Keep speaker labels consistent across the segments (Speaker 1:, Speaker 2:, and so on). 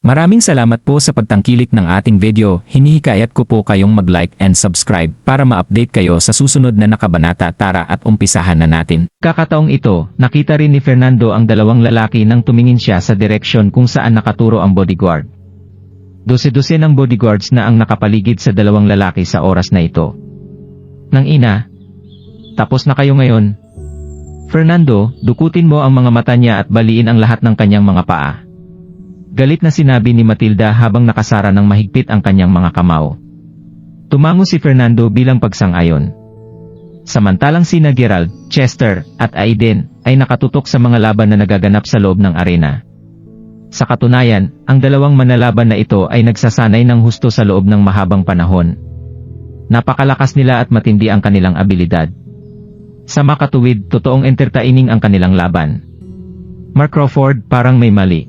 Speaker 1: Maraming salamat po sa pagtangkilik ng ating video. Hinihikayat ko po kayong mag-like and subscribe para ma-update kayo sa susunod na nakabanata. Tara at umpisahan na natin. Kakataong ito, nakita rin ni Fernando ang dalawang lalaki nang tumingin siya sa direksyon kung saan nakaturo ang bodyguard. Dose-dose ng bodyguards na ang nakapaligid sa dalawang lalaki sa oras na ito. Nang ina, tapos na kayo ngayon. Fernando, dukutin mo ang mga mata niya at baliin ang lahat ng kanyang mga paa. Galit na sinabi ni Matilda habang nakasara ng mahigpit ang kanyang mga kamao. Tumango si Fernando bilang pagsang-ayon. Samantalang sina Gerald, Chester, at Aiden ay nakatutok sa mga laban na nagaganap sa loob ng arena. Sa katunayan, ang dalawang manlalaban na ito ay nagsasanay ng husto sa loob ng mahabang panahon. Napakalakas nila at matindi ang kanilang abilidad. Sa makatuwid, totoong entertaining ang kanilang laban. Mark Crawford, parang may mali.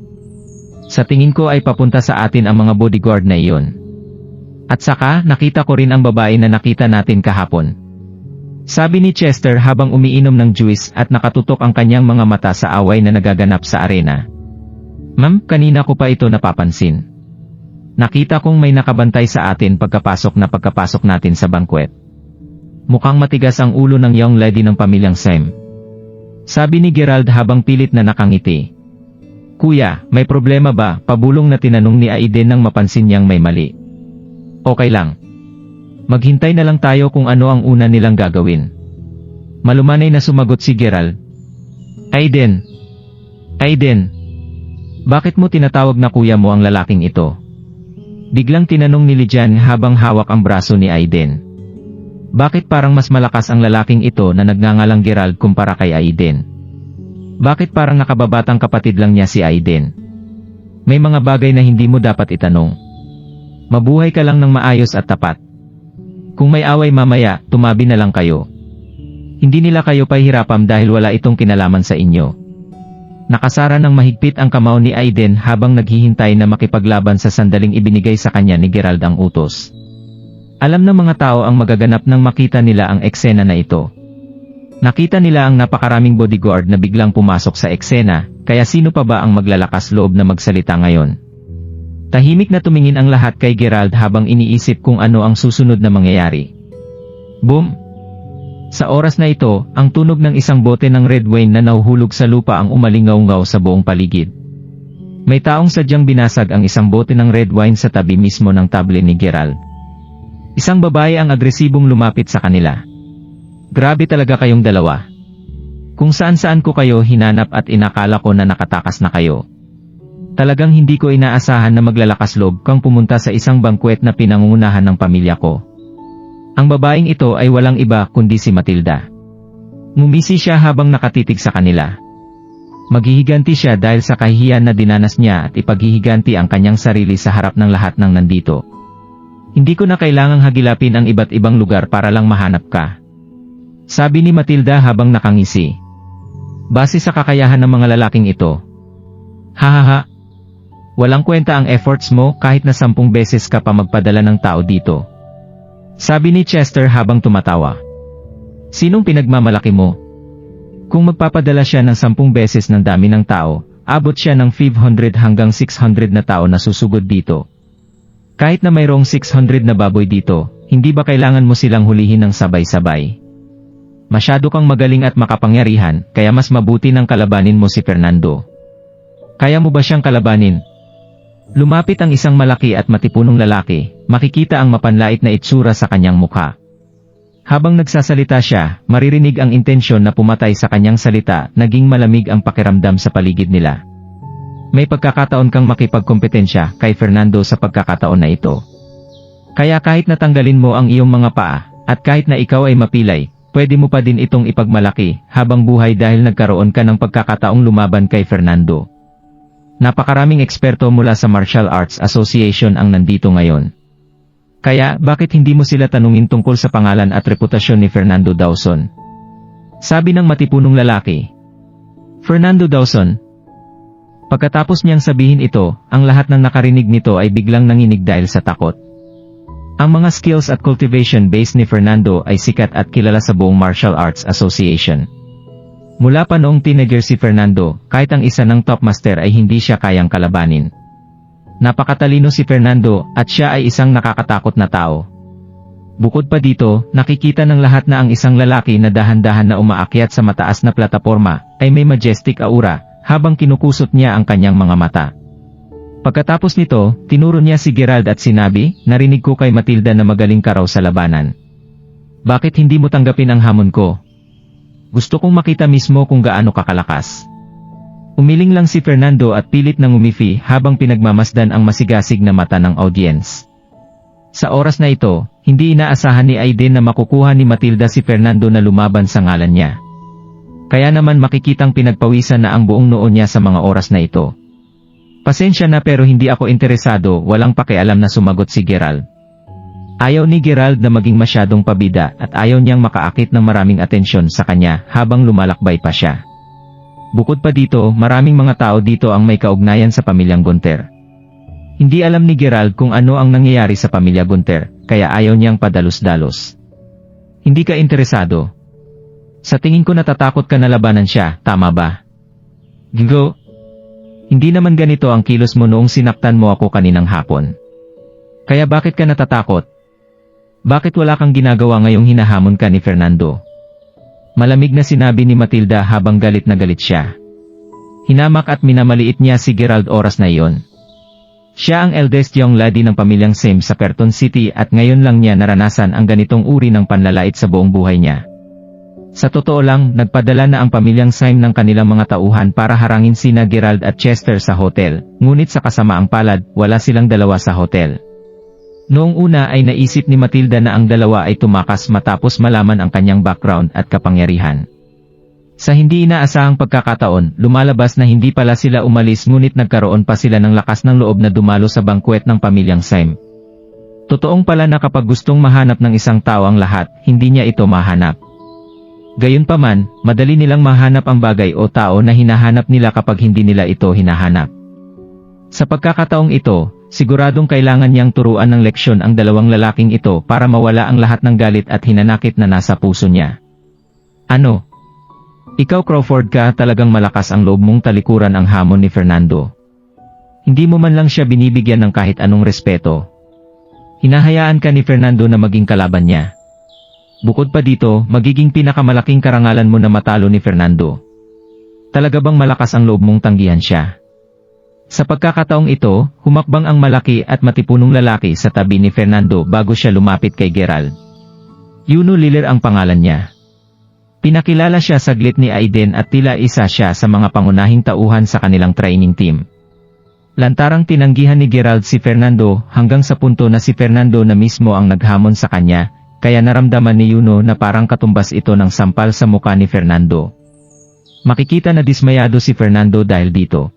Speaker 1: Sa tingin ko ay papunta sa atin ang mga bodyguard na iyon. At saka, nakita ko rin ang babae na nakita natin kahapon. Sabi ni Chester habang umiinom ng juice at nakatutok ang kanyang mga mata sa away na nagaganap sa arena. Ma'am, kanina ko pa ito napapansin. Nakita kong may nakabantay sa atin pagkapasok natin sa banquet. Mukhang matigas ang ulo ng young lady ng pamilyang Sam. Sabi ni Gerald habang pilit na nakangiti. Kuya, may problema ba? Pabulong na tinanong ni Aiden nang mapansin niyang may mali. Okay lang. Maghintay na lang tayo kung ano ang una nilang gagawin. Malumanay na sumagot si Gerald. Aiden! Aiden! Bakit mo tinatawag na kuya mo ang lalaking ito? Biglang tinanong ni Lijan habang hawak ang braso ni Aiden. Bakit parang mas malakas ang lalaking ito na nagngangalang Gerald kumpara kay Aiden? Bakit parang nakababatang kapatid lang niya si Aiden? May mga bagay na hindi mo dapat itanong. Mabuhay ka lang ng maayos at tapat. Kung may away mamaya, tumabi na lang kayo. Hindi nila kayo pahihirapan dahil wala itong kinalaman sa inyo. Nakasara ng mahigpit ang kamao ni Aiden habang naghihintay na makipaglaban sa sandaling ibinigay sa kanya ni Gerald ang utos. Alam ng mga tao ang magaganap nang makita nila ang eksena na ito. Nakita nila ang napakaraming bodyguard na biglang pumasok sa eksena, kaya sino pa ba ang maglalakas loob na magsalita ngayon? Tahimik na tumingin ang lahat kay Gerald habang iniisip kung ano ang susunod na mangyayari. Boom! Sa oras na ito, ang tunog ng isang bote ng red wine na nahuhulog sa lupa ang umalingaw-ngaw sa buong paligid. May taong sadyang binasag ang isang bote ng red wine sa tabi mismo ng table ni Gerald. Isang babae ang agresibong lumapit sa kanila. Grabe talaga kayong dalawa. Kung saan-saan ko kayo hinanap at inakala ko na nakatakas na kayo. Talagang hindi ko inaasahan na maglalakas loob kang pumunta sa isang bangkwet na pinangungunahan ng pamilya ko. Ang babaeng ito ay walang iba kundi si Matilda. Ngumisi siya habang nakatitig sa kanila. Maghihiganti siya dahil sa kahihiyan na dinanas niya at ipaghihiganti ang kanyang sarili sa harap ng lahat ng nandito. Hindi ko na kailangang hagilapin ang iba't ibang lugar para lang mahanap ka. Sabi ni Matilda habang nakangisi. Base sa kakayahan ng mga lalaking ito. Hahaha. Walang kwenta ang efforts mo kahit na 10 beses ka pa magpadala ng tao dito. Sabi ni Chester habang tumatawa. Sinong pinagmamalaki mo? Kung magpapadala siya ng 10 beses ng dami ng tao, abot siya ng 500 hanggang 600 na tao na susugod dito. Kahit na mayroong 600 na baboy dito, hindi ba kailangan mo silang hulihin ng sabay-sabay? Masyado kang magaling at makapangyarihan, kaya mas mabuti nang kalabanin mo si Fernando. Kaya mo ba siyang kalabanin? Lumapit ang isang malaki at matipunong lalaki, makikita ang mapanlait na itsura sa kanyang mukha. Habang nagsasalita siya, maririnig ang intensyon na pumatay sa kanyang salita, naging malamig ang pakiramdam sa paligid nila. May pagkakataon kang makipagkompetensya kay Fernando sa pagkakataon na ito. Kaya kahit natanggalin mo ang iyong mga paa, at kahit na ikaw ay mapilay, pwede mo pa din itong ipagmalaki habang buhay dahil nagkaroon ka ng pagkakataong lumaban kay Fernando. Napakaraming eksperto mula sa Martial Arts Association ang nandito ngayon. Kaya, bakit hindi mo sila tanungin tungkol sa pangalan at reputasyon ni Fernando Dawson? Sabi ng matipunong lalaki. Fernando Dawson. Pagkatapos niyang sabihin ito, ang lahat ng nakarinig nito ay biglang nanginig dahil sa takot. Ang mga skills at cultivation base ni Fernando ay sikat at kilala sa buong Martial Arts Association. Mula pa noong teenager si Fernando, kahit ang isa ng top master ay hindi siya kayang kalabanin. Napakatalino si Fernando at siya ay isang nakakatakot na tao. Bukod pa dito, nakikita ng lahat na ang isang lalaki na dahan-dahan na umaakyat sa mataas na plataporma ay may majestic aura habang kinukusot niya ang kanyang mga mata. Pagkatapos nito, tinuro niya si Gerald at sinabi, "Narinig ko kay Matilda na magaling ka raw sa labanan. Bakit hindi mo tanggapin ang hamon ko? Gusto kong makita mismo kung gaano kakalakas." Umiling lang si Fernando at pilit nang umifi habang pinagmamasdan ang masigasig na mata ng audience. Sa oras na ito, hindi inaasahan ni Aiden na makukuha ni Matilda si Fernando na lumaban sa ngalan niya. Kaya naman makikitang pinagpawisan na ang buong noo niya sa mga oras na ito. "Pasensya na pero hindi ako interesado," walang pakialam na sumagot si Gerald. Ayaw ni Gerald na maging masyadong pabida at ayaw niyang makaakit ng maraming atensyon sa kanya habang lumalakbay pa siya. Bukod pa dito, maraming mga tao dito ang may kaugnayan sa pamilyang Gunter. Hindi alam ni Gerald kung ano ang nangyayari sa pamilya Gunter, kaya ayaw niyang padalos-dalos. "Hindi ka interesado? Sa tingin ko natatakot ka na labanan siya, tama ba?" "Gigo, hindi naman ganito ang kilos mo noong sinaktan mo ako kaninang hapon. Kaya bakit ka natatakot? Bakit wala kang ginagawa ngayong hinahamon ka ni Fernando?" Malamig na sinabi ni Matilda habang galit na galit siya. Hinamak at minamaliit niya si Gerald oras na iyon. Siya ang eldest young lady ng pamilyang Sim sa Perton City at ngayon lang niya naranasan ang ganitong uri ng panlalait sa buong buhay niya. Sa totoo lang, nagpadala na ang pamilyang Sim ng kanilang mga tauhan para harangin sina Gerald at Chester sa hotel, ngunit sa kasamaang palad, wala silang dalawa sa hotel. Noong una ay naisip ni Matilda na ang dalawa ay tumakas matapos malaman ang kanyang background at kapangyarihan. Sa hindi inaasahang pagkakataon, lumalabas na hindi pala sila umalis ngunit nagkaroon pa sila ng lakas ng loob na dumalo sa bangkwet ng pamilyang Sim. Totoong pala na kapag gustong mahanap ng isang tao ang lahat, hindi niya ito mahanap. Gayunpaman, madali nilang mahanap ang bagay o tao na hinahanap nila kapag hindi nila ito hinahanap. Sa pagkakataong ito, siguradong kailangan niyang turuan ng leksyon ang dalawang lalaking ito para mawala ang lahat ng galit at hinanakit na nasa puso niya. "Ano? Ikaw Crawford ka, talagang malakas ang loob mong talikuran ang hamon ni Fernando. Hindi mo man lang siya binibigyan ng kahit anong respeto. Hinahayaan ka ni Fernando na maging kalaban niya. Bukod pa dito, magiging pinakamalaking karangalan mo na matalo ni Fernando. Talaga bang malakas ang loob mong tanggihan siya?" Sa pagkakataong ito, humakbang ang malaki at matipunong lalaki sa tabi ni Fernando bago siya lumapit kay Gerald. Yuno Liller ang pangalan niya. Pinakilala siya saglit ni Aiden at tila isa siya sa mga pangunahing tauhan sa kanilang training team. Lantarang tinanggihan ni Gerald si Fernando hanggang sa punto na si Fernando na mismo ang naghamon sa kanya, kaya naramdaman ni Yuno na parang katumbas ito ng sampal sa muka ni Fernando. Makikita na dismayado si Fernando dahil dito.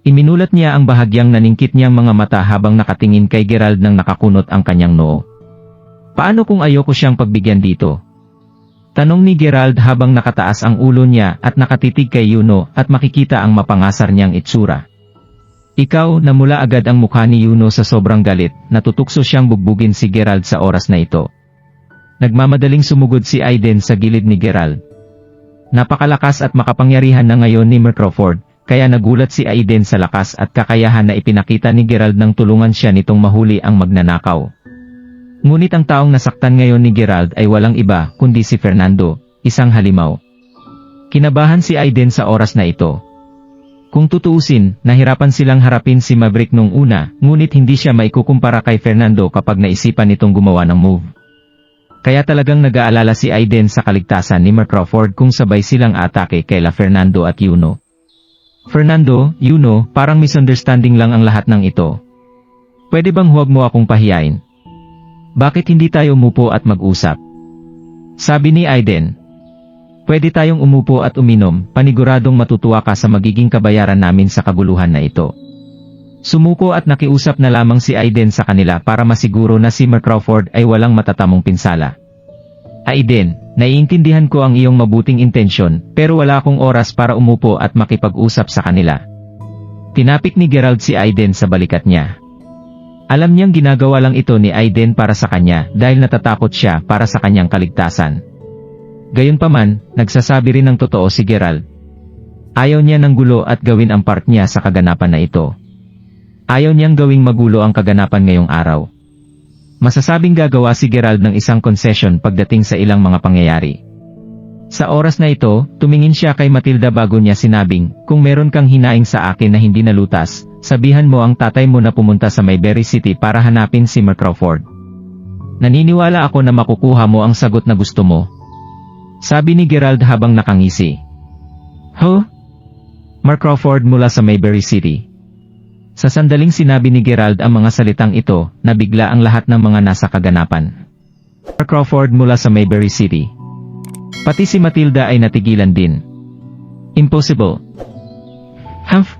Speaker 1: Iminulat niya ang bahagyang naningkit niyang mga mata habang nakatingin kay Gerald nang nakakunot ang kanyang noo. "Paano kung ayoko siyang pagbigyan dito?" Tanong ni Gerald habang nakataas ang ulo niya at nakatitig kay Yuno at makikita ang mapangasar niyang itsura. "Ikaw," namula agad ang mukha ni Yuno sa sobrang galit, natutukso siyang bugbugin si Gerald sa oras na ito. Nagmamadaling sumugod si Aiden sa gilid ni Gerald. Napakalakas at makapangyarihan na ngayon ni Crawford, kaya nagulat si Aiden sa lakas at kakayahan na ipinakita ni Gerald nang tulungan siya nitong mahuli ang magnanakaw. Ngunit ang taong nasaktan ngayon ni Gerald ay walang iba kundi si Fernando, isang halimaw. Kinabahan si Aiden sa oras na ito. Kung tutuusin, nahirapan silang harapin si Maverick nung una, ngunit hindi siya maikukumpara kay Fernando kapag naisipan nitong gumawa ng move. Kaya talagang nag-aalala si Aiden sa kaligtasan ni Crawford kung sabay silang atake kaila Fernando at Yuno. "Fernando, Yuno, parang misunderstanding lang ang lahat ng ito. Pwede bang huwag mo akong pahiyain? Bakit hindi tayo umupo at mag-usap?" Sabi ni Aiden. "Pwede tayong umupo at uminom, paniguradong matutuwa ka sa magiging kabayaran namin sa kaguluhan na ito." Sumuko at nakiusap na lamang si Aiden sa kanila para masiguro na si Crawford ay walang matatamong pinsala. "Aiden, naiintindihan ko ang iyong mabuting intensyon, pero wala akong oras para umupo at makipag-usap sa kanila." Tinapik ni Gerald si Aiden sa balikat niya. Alam niyang ginagawa lang ito ni Aiden para sa kanya dahil natatakot siya para sa kanyang kaligtasan. Gayunpaman, nagsasabi rin ng totoo si Gerald. Ayaw niya ng gulo at gawin ang part niya sa kaganapan na ito. Ayaw niyang gawing magulo ang kaganapan ngayong araw. Masasabing gagawa si Gerald ng isang concession pagdating sa ilang mga pangyayari. Sa oras na ito, tumingin siya kay Matilda bago niya sinabing, kung meron kang hinaing sa akin na hindi nalutas, sabihan mo ang tatay mo na pumunta sa Mayberry City para hanapin si Mark Crawford. Naniniwala ako na makukuha mo ang sagot na gusto mo. Sabi ni Gerald habang nakangisi. Huh? Mark Crawford mula sa Mayberry City. Sa sandaling sinabi ni Gerald ang mga salitang ito, nabigla ang lahat ng mga nasa kaganapan. Mark Crawford mula sa Mayberry City. Pati si Matilda ay natigilan din. Impossible. Humph?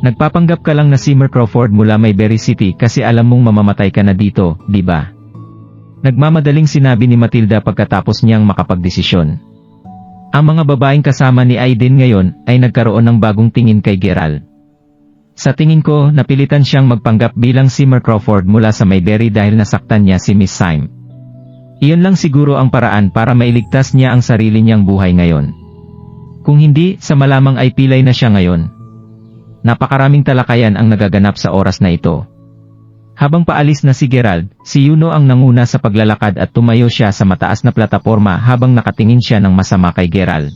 Speaker 1: Nagpapanggap ka lang na si Mark Crawford mula Mayberry City kasi alam mong mamamatay ka na dito, di ba? Nagmamadaling sinabi ni Matilda pagkatapos niyang makapagdesisyon. Ang mga babaeng kasama ni Aiden ngayon ay nagkaroon ng bagong tingin kay Gerald. Sa tingin ko, napilitan siyang magpanggap bilang si Mark Crawford mula sa Mayberry dahil nasaktan niya si Miss Syme. Iyon lang siguro ang paraan para mailigtas niya ang sarili niyang buhay ngayon. Kung hindi, sa malamang ay pilay na siya ngayon. Napakaraming talakayan ang nagaganap sa oras na ito. Habang paalis na si Gerald, si Yuno ang nanguna sa paglalakad at tumayo siya sa mataas na plataporma habang nakatingin siya ng masama kay Gerald.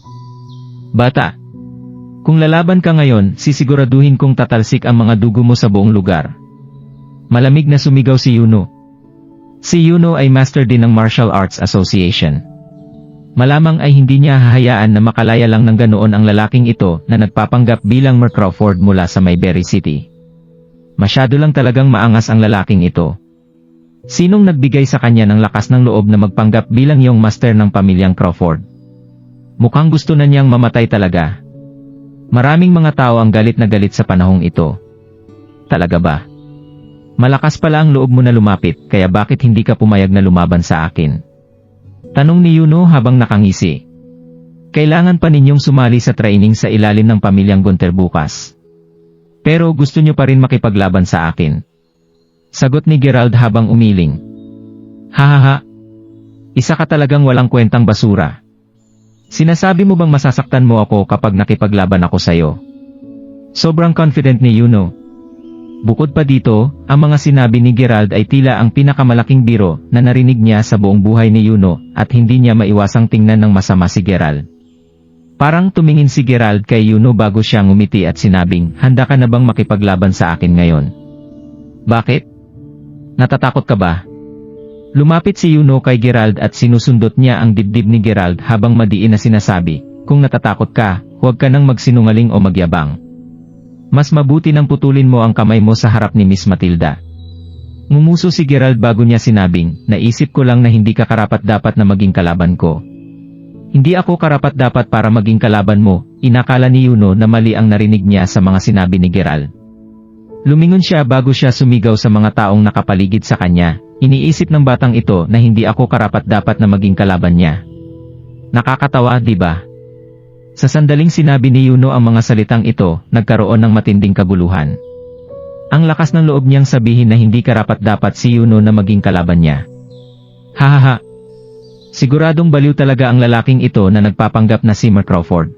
Speaker 1: Bata! Kung lalaban ka ngayon, sisiguraduhin kong tatalsik ang mga dugo mo sa buong lugar. Malamig na sumigaw si Yuno. Si Yuno ay master din ng Martial Arts Association. Malamang ay hindi niya hahayaan na makalaya lang ng ganoon ang lalaking ito na nagpapanggap bilang Mark Crawford mula sa Mayberry City. Masyado lang talagang maangas ang lalaking ito. Sinong nagbigay sa kanya ng lakas ng loob na magpanggap bilang young master ng pamilyang Crawford? Mukhang gusto na niyang mamatay talaga. Maraming mga tao ang galit na galit sa panahong ito. Talaga ba? Malakas pala ang loob mo na lumapit, kaya bakit hindi ka pumayag na lumaban sa akin? Tanong ni Yuno habang nakangisi. Kailangan pa ninyong sumali sa training sa ilalim ng pamilyang Gunter bukas. Pero gusto nyo pa rin makipaglaban sa akin. Sagot ni Gerald habang umiling. Hahaha. Isa ka talagang walang kwentang basura. Sinasabi mo bang masasaktan mo ako kapag nakipaglaban ako sa'yo? Sobrang confident ni Yuno. Bukod pa dito, ang mga sinabi ni Gerald ay tila ang pinakamalaking biro na narinig niya sa buong buhay ni Yuno at hindi niya maiwasang tingnan ng masama si Gerald. Parang tumingin si Gerald kay Yuno bago siya ngumiti at sinabing, handa ka na bang makipaglaban sa akin ngayon? Bakit? Natatakot ka ba? Lumapit si Yuno kay Gerald at sinusundot niya ang dibdib ni Gerald habang madiin na sinasabi, kung natatakot ka, huwag ka nang magsinungaling o magyabang. Mas mabuti nang putulin mo ang kamay mo sa harap ni Miss Matilda. Ngumuso si Gerald bago niya sinabing, naisip ko lang na hindi ka karapat-dapat na maging kalaban ko. Hindi ako karapat-dapat para maging kalaban mo, inakala ni Yuno na mali ang narinig niya sa mga sinabi ni Gerald. Lumingon siya bago siya sumigaw sa mga taong nakapaligid sa kanya. Iniisip ng batang ito na hindi ako karapat-dapat na maging kalaban niya. Nakakatawa, di ba? Sa sandaling sinabi ni Yuno ang mga salitang ito, nagkaroon ng matinding kaguluhan. Ang lakas ng loob niyang sabihin na hindi karapat-dapat si Yuno na maging kalaban niya. Hahaha. Siguradong baliw talaga ang lalaking ito na nagpapanggap na si Mark Crawford.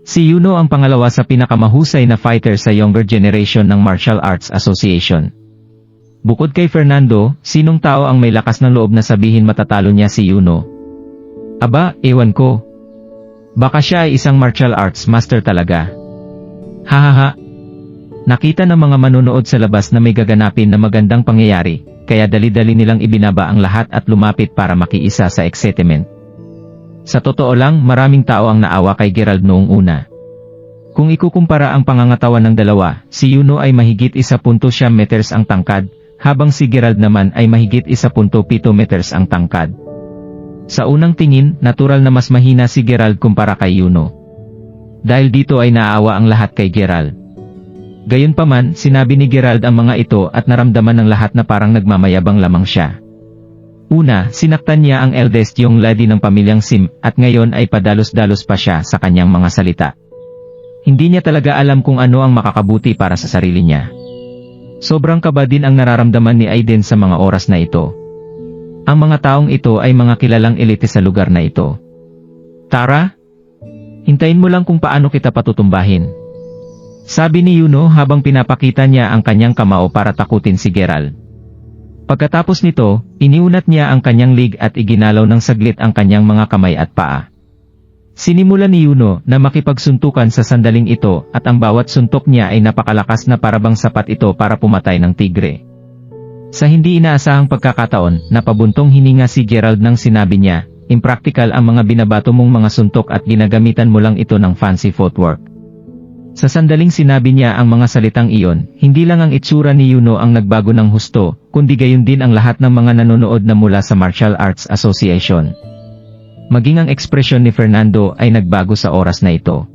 Speaker 1: Si Yuno ang pangalawa sa pinakamahusay na fighter sa younger generation ng Martial Arts Association. Bukod kay Fernando, sinong tao ang may lakas ng loob na sabihin matatalo niya si Yuno? Aba, ewan ko. Baka siya ay isang martial arts master talaga. Hahaha. Nakita ng mga manonood sa labas na may gaganapin na magandang pangyayari, kaya dali-dali nilang ibinaba ang lahat at lumapit para makiisa sa excitement. Sa totoo lang, maraming tao ang naawa kay Gerald noong una. Kung ikukumpara ang pangangatawan ng dalawa, si Yuno ay mahigit 1.7 meters ang tangkad, habang si Gerald naman ay mahigit 1.7 meters ang tangkad. Sa unang tingin, natural na mas mahina si Gerald kumpara kay Yuno. Dahil dito ay naawa ang lahat kay Gerald. Gayunpaman, sinabi ni Gerald ang mga ito at naramdaman ng lahat na parang nagmamayabang lamang siya. Una, sinaktan niya ang eldest young lady ng pamilyang Sim at ngayon ay padalos-dalos pa siya sa kanyang mga salita. Hindi niya talaga alam kung ano ang makakabuti para sa sarili niya. Sobrang kaba din ang nararamdaman ni Aiden sa mga oras na ito. Ang mga taong ito ay mga kilalang elite sa lugar na ito. Tara, hintayin mo lang kung paano kita patutumbahin. Sabi ni Yuno habang pinapakita niya ang kanyang kamao para takutin si Gerald. Pagkatapos nito, iniunat niya ang kanyang leg at iginalaw ng saglit ang kanyang mga kamay at paa. Sinimulan ni Yuno na makipagsuntukan sa sandaling ito at ang bawat suntok niya ay napakalakas na parabang sapat ito para pumatay ng tigre. Sa hindi inaasahang pagkakataon, napabuntong hininga si Gerald nang sinabi niya, "Impractical ang mga binabato mong mga suntok at ginagamitan mo lang ito ng fancy footwork." Sa sandaling sinabi niya ang mga salitang iyon, hindi lang ang itsura ni Yuno ang nagbago ng husto, kundi gayon din ang lahat ng mga nanonood na mula sa Martial Arts Association. Maging ang ekspresyon ni Fernando ay nagbago sa oras na ito.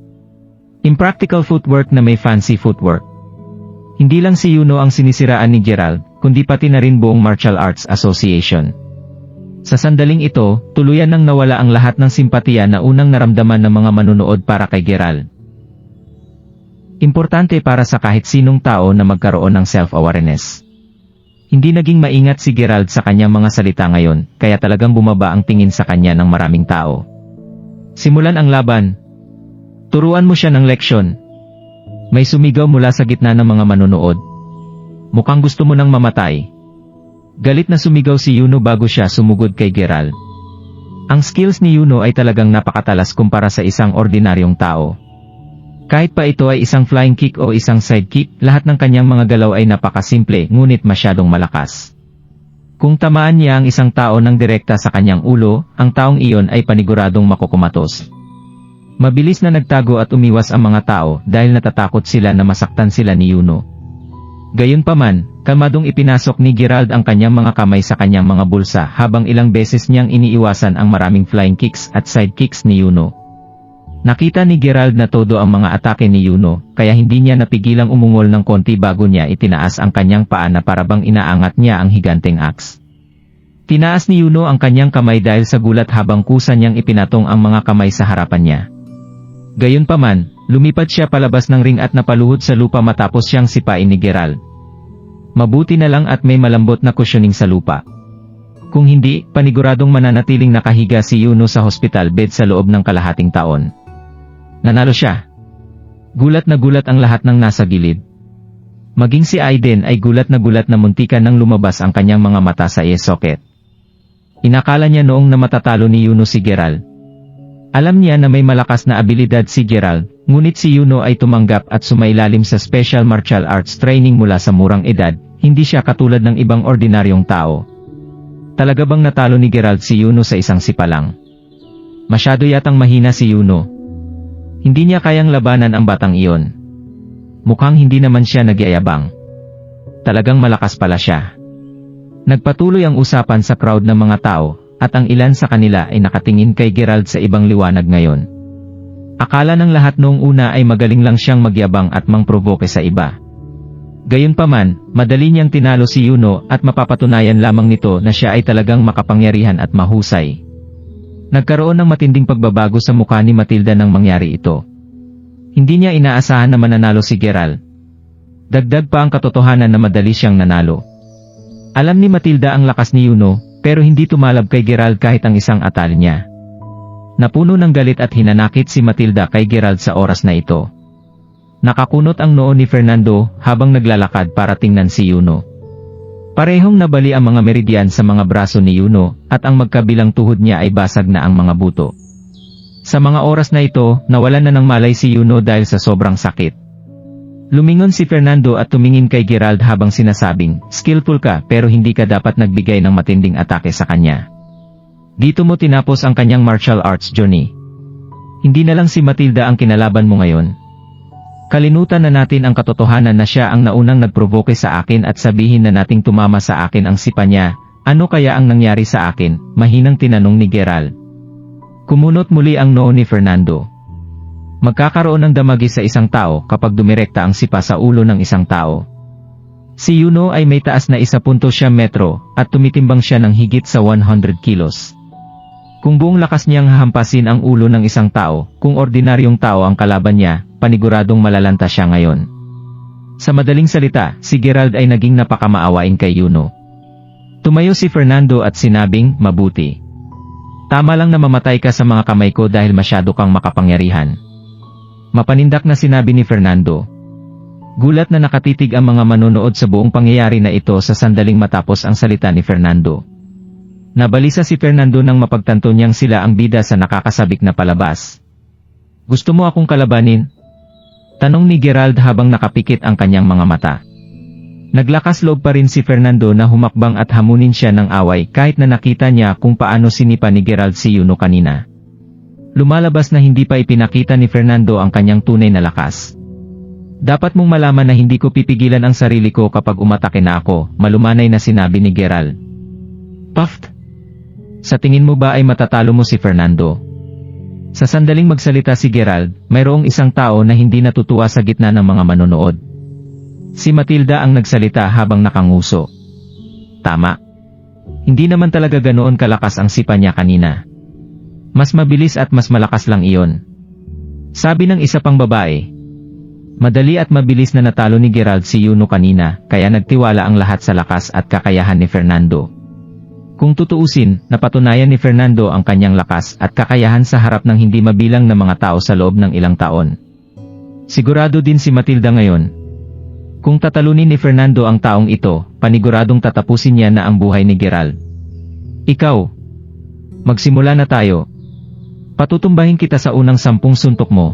Speaker 1: Impractical footwork na may fancy footwork. Hindi lang si Yuno ang sinisiraan ni Gerald, kundi pati na rin buong Martial Arts Association. Sa sandaling ito, tuluyan nang nawala ang lahat ng simpatiya na unang naramdaman ng mga manunood para kay Gerald. Importante para sa kahit sinong tao na magkaroon ng self-awareness. Hindi naging maingat si Gerald sa kanyang mga salita ngayon, kaya talagang bumaba ang tingin sa kanya ng maraming tao. Simulan ang laban. Turuan mo siya ng leksyon. May sumigaw mula sa gitna ng mga manunood. Mukhang gusto mo nang mamatay. Galit na sumigaw si Yuno bago siya sumugod kay Gerald. Ang skills ni Yuno ay talagang napakatalas kumpara sa isang ordinaryong tao. Kahit pa ito ay isang flying kick o isang side kick, lahat ng kanyang mga galaw ay napakasimple ngunit masyadong malakas. Kung tamaan niya ang isang tao ng direkta sa kanyang ulo, ang taong iyon ay paniguradong makukumatos. Mabilis na nagtago at umiwas ang mga tao dahil natatakot sila na masaktan sila ni Yuno. Gayunpaman, kalmadong ipinasok ni Gerald ang kanyang mga kamay sa kanyang mga bulsa habang ilang beses niyang iniiwasan ang maraming flying kicks at side kicks ni Yuno. Nakita ni Gerald na todo ang mga atake ni Yuno, kaya hindi niya napigilang umungol ng konti bago niya itinaas ang kanyang paa na parabang inaangat niya ang higanteng axe. Tinaas ni Yuno ang kanyang kamay dahil sa gulat habang kusa niyang ipinatong ang mga kamay sa harapan niya. Gayunpaman, lumipad siya palabas ng ring at napaluhod sa lupa matapos siyang sipain ni Gerald. Mabuti na lang at may malambot na cushioning sa lupa. Kung hindi, paniguradong mananatiling nakahiga si Yuno sa hospital bed sa loob ng kalahating taon. Nanalo siya. Gulat na gulat ang lahat ng nasa gilid. Maging si Aiden ay gulat na muntikan nang lumabas ang kanyang mga mata sa eye socket. Inakala niya noong na matatalo ni Yuno si Gerald. Alam niya na may malakas na abilidad si Gerald, ngunit si Yuno ay tumanggap at sumailalim sa special martial arts training mula sa murang edad, hindi siya katulad ng ibang ordinaryong tao. Talaga bang natalo ni Gerald si Yuno sa isang sipa lang? Masyado yatang mahina si Yuno. Hindi niya kayang labanan ang batang iyon. Mukhang hindi naman siya nagyayabang. Talagang malakas pala siya. Nagpatuloy ang usapan sa crowd ng mga tao, at ang ilan sa kanila ay nakatingin kay Gerald sa ibang liwanag ngayon. Akala ng lahat noong una ay magaling lang siyang magyabang at mangprovoke sa iba. Gayunpaman, madali niyang tinalo si Yuno at mapapatunayan lamang nito na siya ay talagang makapangyarihan at mahusay. Nagkaroon ng matinding pagbabago sa mukha ni Matilda nang mangyari ito. Hindi niya inaasahan na mananalo si Gerald. Dagdag pa ang katotohanan na madali siyang nanalo. Alam ni Matilda ang lakas ni Yuno, pero hindi tumalab kay Gerald kahit ang isang atake niya. Napuno ng galit at hinanakit si Matilda kay Gerald sa oras na ito. Nakakunot ang noo ni Fernando habang naglalakad para tingnan si Yuno. Parehong nabali ang mga meridian sa mga braso ni Yuno, at ang magkabilang tuhod niya ay basag na ang mga buto. Sa mga oras na ito, nawalan na ng malay si Yuno dahil sa sobrang sakit. Lumingon si Fernando at tumingin kay Gerald habang sinasabing, "Skillful ka pero hindi ka dapat nagbigay ng matinding atake sa kanya. Dito mo tinapos ang kanyang martial arts journey. Hindi na lang si Matilda ang kinalaban mo ngayon. Kalimutan na natin ang katotohanan na siya ang naunang nagprovoke sa akin at sabihin na nating tumama sa akin ang sipa niya. Ano kaya ang nangyari sa akin?" Mahinang tinanong ni Gerald. Kumunot muli ang noo ni Fernando. Magkakaroon ng damagi sa isang tao kapag dumirekta ang sipa sa ulo ng isang tao. Si Yuno ay may taas na 1.7 metro at tumitimbang siya ng higit sa 100 kilos. Kung buong lakas niyang hahampasin ang ulo ng isang tao, kung ordinaryong tao ang kalaban niya, paniguradong malalanta siya ngayon. Sa madaling salita, si Gerald ay naging napakamaawain kay Yuno. Tumayo si Fernando at sinabing, "Mabuti. Tama lang na mamatay ka sa mga kamay ko dahil masyado kang makapangyarihan." Mapanindak na sinabi ni Fernando. Gulat na nakatitig ang mga manonood sa buong pangyayari na ito sa sandaling matapos ang salita ni Fernando. Nabalisa si Fernando nang mapagtanto niyang sila ang bida sa nakakasabik na palabas. "Gusto mo akong kalabanin?" Tanong ni Gerald habang nakapikit ang kanyang mga mata. Naglakas loob pa rin si Fernando na humakbang at hamunin siya ng away kahit na nakita niya kung paano sinipa ni Gerald si Yuno kanina. Lumalabas na hindi pa ipinakita ni Fernando ang kanyang tunay na lakas. "Dapat mong malaman na hindi ko pipigilan ang sarili ko kapag umatake na ako," malumanay na sinabi ni Gerald. "Puffed? Sa tingin mo ba ay matatalo mo si Fernando?" Sa sandaling magsalita si Gerald, mayroong isang tao na hindi natutuwa sa gitna ng mga manonood. Si Matilda ang nagsalita habang nakanguso. "Tama. Hindi naman talaga ganoon kalakas ang sipa niya kanina. Mas mabilis at mas malakas lang iyon." Sabi ng isa pang babae. Madali at mabilis na natalo ni Gerald si Yuno kanina, kaya nagtiwala ang lahat sa lakas at kakayahan ni Fernando. Kung tutuusin, napatunayan ni Fernando ang kanyang lakas at kakayahan sa harap ng hindi mabilang na mga tao sa loob ng ilang taon. Sigurado din si Matilda ngayon. Kung tatalunin ni Fernando ang taong ito, paniguradong tatapusin niya na ang buhay ni Gerald. "Ikaw, magsimula na tayo. Patutumbahin kita sa unang 10 suntok mo."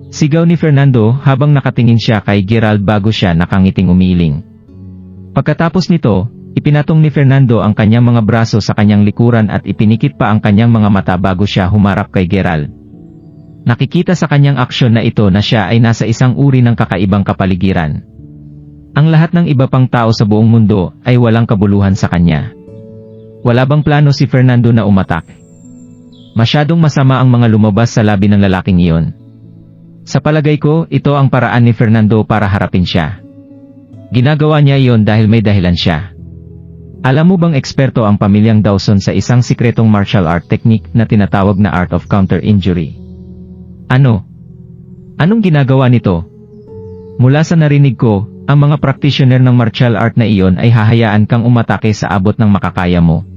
Speaker 1: Sigaw ni Fernando habang nakatingin siya kay Gerald bago siya nakangiting umiling. Pagkatapos nito, ipinatong ni Fernando ang kanyang mga braso sa kanyang likuran at ipinikit pa ang kanyang mga mata bago siya humarap kay Gerald. Nakikita sa kanyang aksyon na ito na siya ay nasa isang uri ng kakaibang kapaligiran. Ang lahat ng iba pang tao sa buong mundo ay walang kabuluhan sa kanya. Wala bang plano si Fernando na umatak? Masyadong masama ang mga lumabas sa labi ng lalaking iyon. Sa palagay ko, ito ang paraan ni Fernando para harapin siya. Ginagawa niya iyon dahil may dahilan siya. Alam mo bang eksperto ang pamilyang Dawson sa isang sikretong martial art technique na tinatawag na Art of Counter-Injury? Ano? Anong ginagawa nito? Mula sa narinig ko, ang mga practitioner ng martial art na iyon ay hahayaan kang umatake sa abot ng makakaya mo.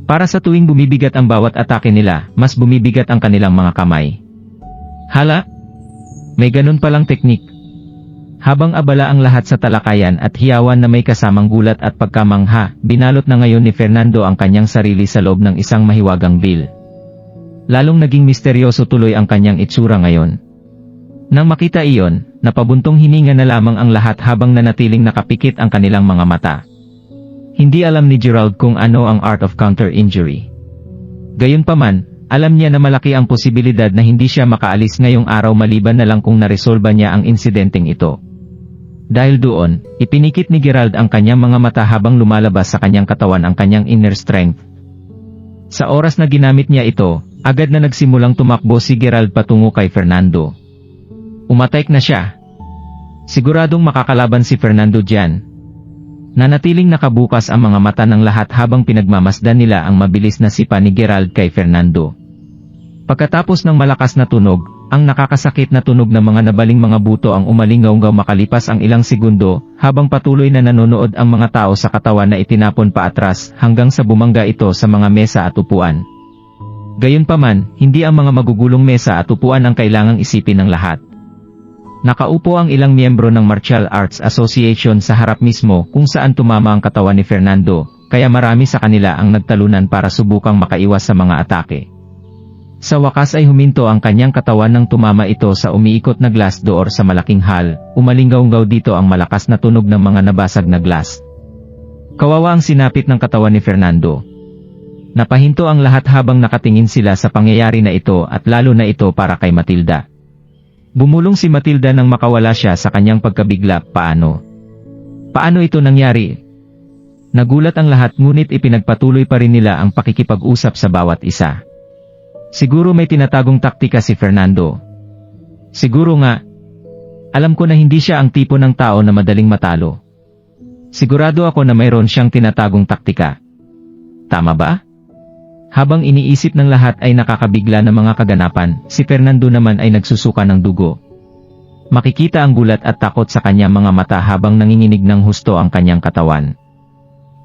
Speaker 1: Para sa tuwing bumibigat ang bawat atake nila, mas bumibigat ang kanilang mga kamay. Hala? May ganun palang teknik. Habang abala ang lahat sa talakayan at hiyawan na may kasamang gulat at pagkamangha, binalot na ngayon ni Fernando ang kanyang sarili sa loob ng isang mahiwagang bil. Lalong naging misteryoso tuloy ang kanyang itsura ngayon. Nang makita iyon, napabuntong hininga na lamang ang lahat habang nanatiling nakapikit ang kanilang mga mata. Hindi alam ni Gerald kung ano ang Art of Counter-Injury. Gayunpaman, alam niya na malaki ang posibilidad na hindi siya makaalis ngayong araw maliban na lang kung naresolba niya ang insidenteng ito. Dahil doon, ipinikit ni Gerald ang kanyang mga mata habang lumalabas sa kanyang katawan ang kanyang inner strength. Sa oras na ginamit niya ito, agad na nagsimulang tumakbo si Gerald patungo kay Fernando. Umatake na siya. Siguradong makakalaban si Fernando diyan. Nanatiling nakabukas ang mga mata ng lahat habang pinagmamasdan nila ang mabilis na sipa ni Gerald kay Fernando. Pagkatapos ng malakas na tunog, ang nakakasakit na tunog ng mga nabaling mga buto ang umalingaw-ngaw makalipas ang ilang segundo, habang patuloy na nanonood ang mga tao sa katawan na itinapon pa atras hanggang sa bumangga ito sa mga mesa at upuan. Gayunpaman, hindi ang mga magugulong mesa at upuan ang kailangang isipin ng lahat. Nakaupo ang ilang miyembro ng Martial Arts Association sa harap mismo kung saan tumama ang katawan ni Fernando, kaya marami sa kanila ang nagtalunan para subukang makaiwas sa mga atake. Sa wakas ay huminto ang kanyang katawan nang tumama ito sa umiikot na glass door sa malaking hall, umalinggaw-ngaw dito ang malakas na tunog ng mga nabasag na glass. Kawawa ang sinapit ng katawan ni Fernando. Napahinto ang lahat habang nakatingin sila sa pangyayari na ito at lalo na ito para kay Matilda. Bumulong si Matilda nang makawala siya sa kanyang pagkabigla. Paano? Paano ito nangyari? Nagulat ang lahat ngunit ipinagpatuloy pa rin nila ang pakikipag-usap sa bawat isa. Siguro may tinatagong taktika si Fernando. Siguro nga. Alam ko na hindi siya ang tipo ng tao na madaling matalo. Sigurado ako na mayroon siyang tinatagong taktika. Tama ba? Habang iniisip ng lahat ay nakakabigla na mga kaganapan, si Fernando naman ay nagsusuka ng dugo. Makikita ang gulat at takot sa kanyang mga mata habang nanginginig ng husto ang kanyang katawan.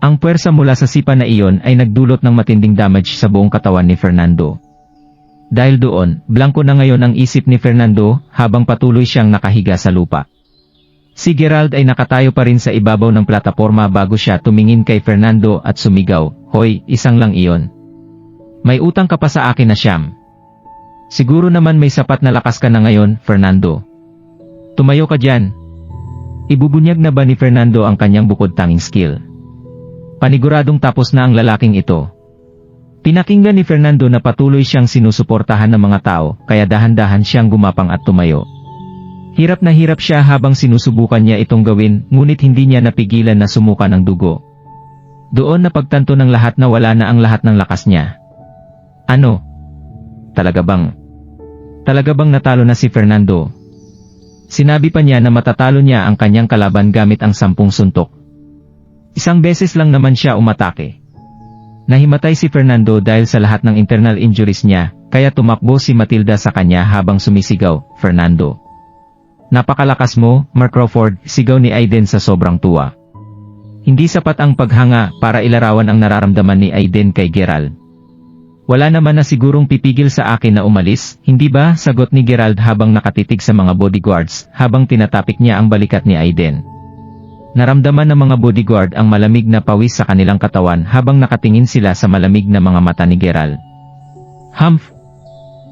Speaker 1: Ang puwersa mula sa sipa na iyon ay nagdulot ng matinding damage sa buong katawan ni Fernando. Dahil doon, blanko na ngayon ang isip ni Fernando habang patuloy siyang nakahiga sa lupa. Si Gerald ay nakatayo pa rin sa ibabaw ng plataporma bago siya tumingin kay Fernando at sumigaw, "Hoy, isang lang iyon. May utang ka pa sa akin na siyam. Siguro naman may sapat na lakas ka na ngayon, Fernando. Tumayo ka dyan." Ibubunyag na ba ni Fernando ang kanyang bukod tanging skill? Paniguradong tapos na ang lalaking ito. Pinakinggan ni Fernando na patuloy siyang sinusuportahan ng mga tao, kaya dahan-dahan siyang gumapang at tumayo. Hirap na hirap siya habang sinusubukan niya itong gawin, ngunit hindi niya napigilan na sumuka ng dugo. Doon napagtanto ng lahat na wala na ang lahat ng lakas niya. Ano? Talaga bang natalo na si Fernando? Sinabi pa niya na matatalo niya ang kanyang kalaban gamit ang 10 suntok. Isang beses lang naman siya umatake. Nahimatay si Fernando dahil sa lahat ng internal injuries niya, kaya tumakbo si Matilda sa kanya habang sumisigaw, "Fernando! Napakalakas mo, Mark Crawford," sigaw ni Aiden sa sobrang tuwa. Hindi sapat ang paghanga para ilarawan ang nararamdaman ni Aiden kay Gerald. "Wala naman na sigurong pipigil sa akin na umalis, hindi ba?" sagot ni Gerald habang nakatitig sa mga bodyguards, habang tinatapik niya ang balikat ni Aiden. Naramdaman ng mga bodyguard ang malamig na pawis sa kanilang katawan habang nakatingin sila sa malamig na mga mata ni Gerald. "Humph!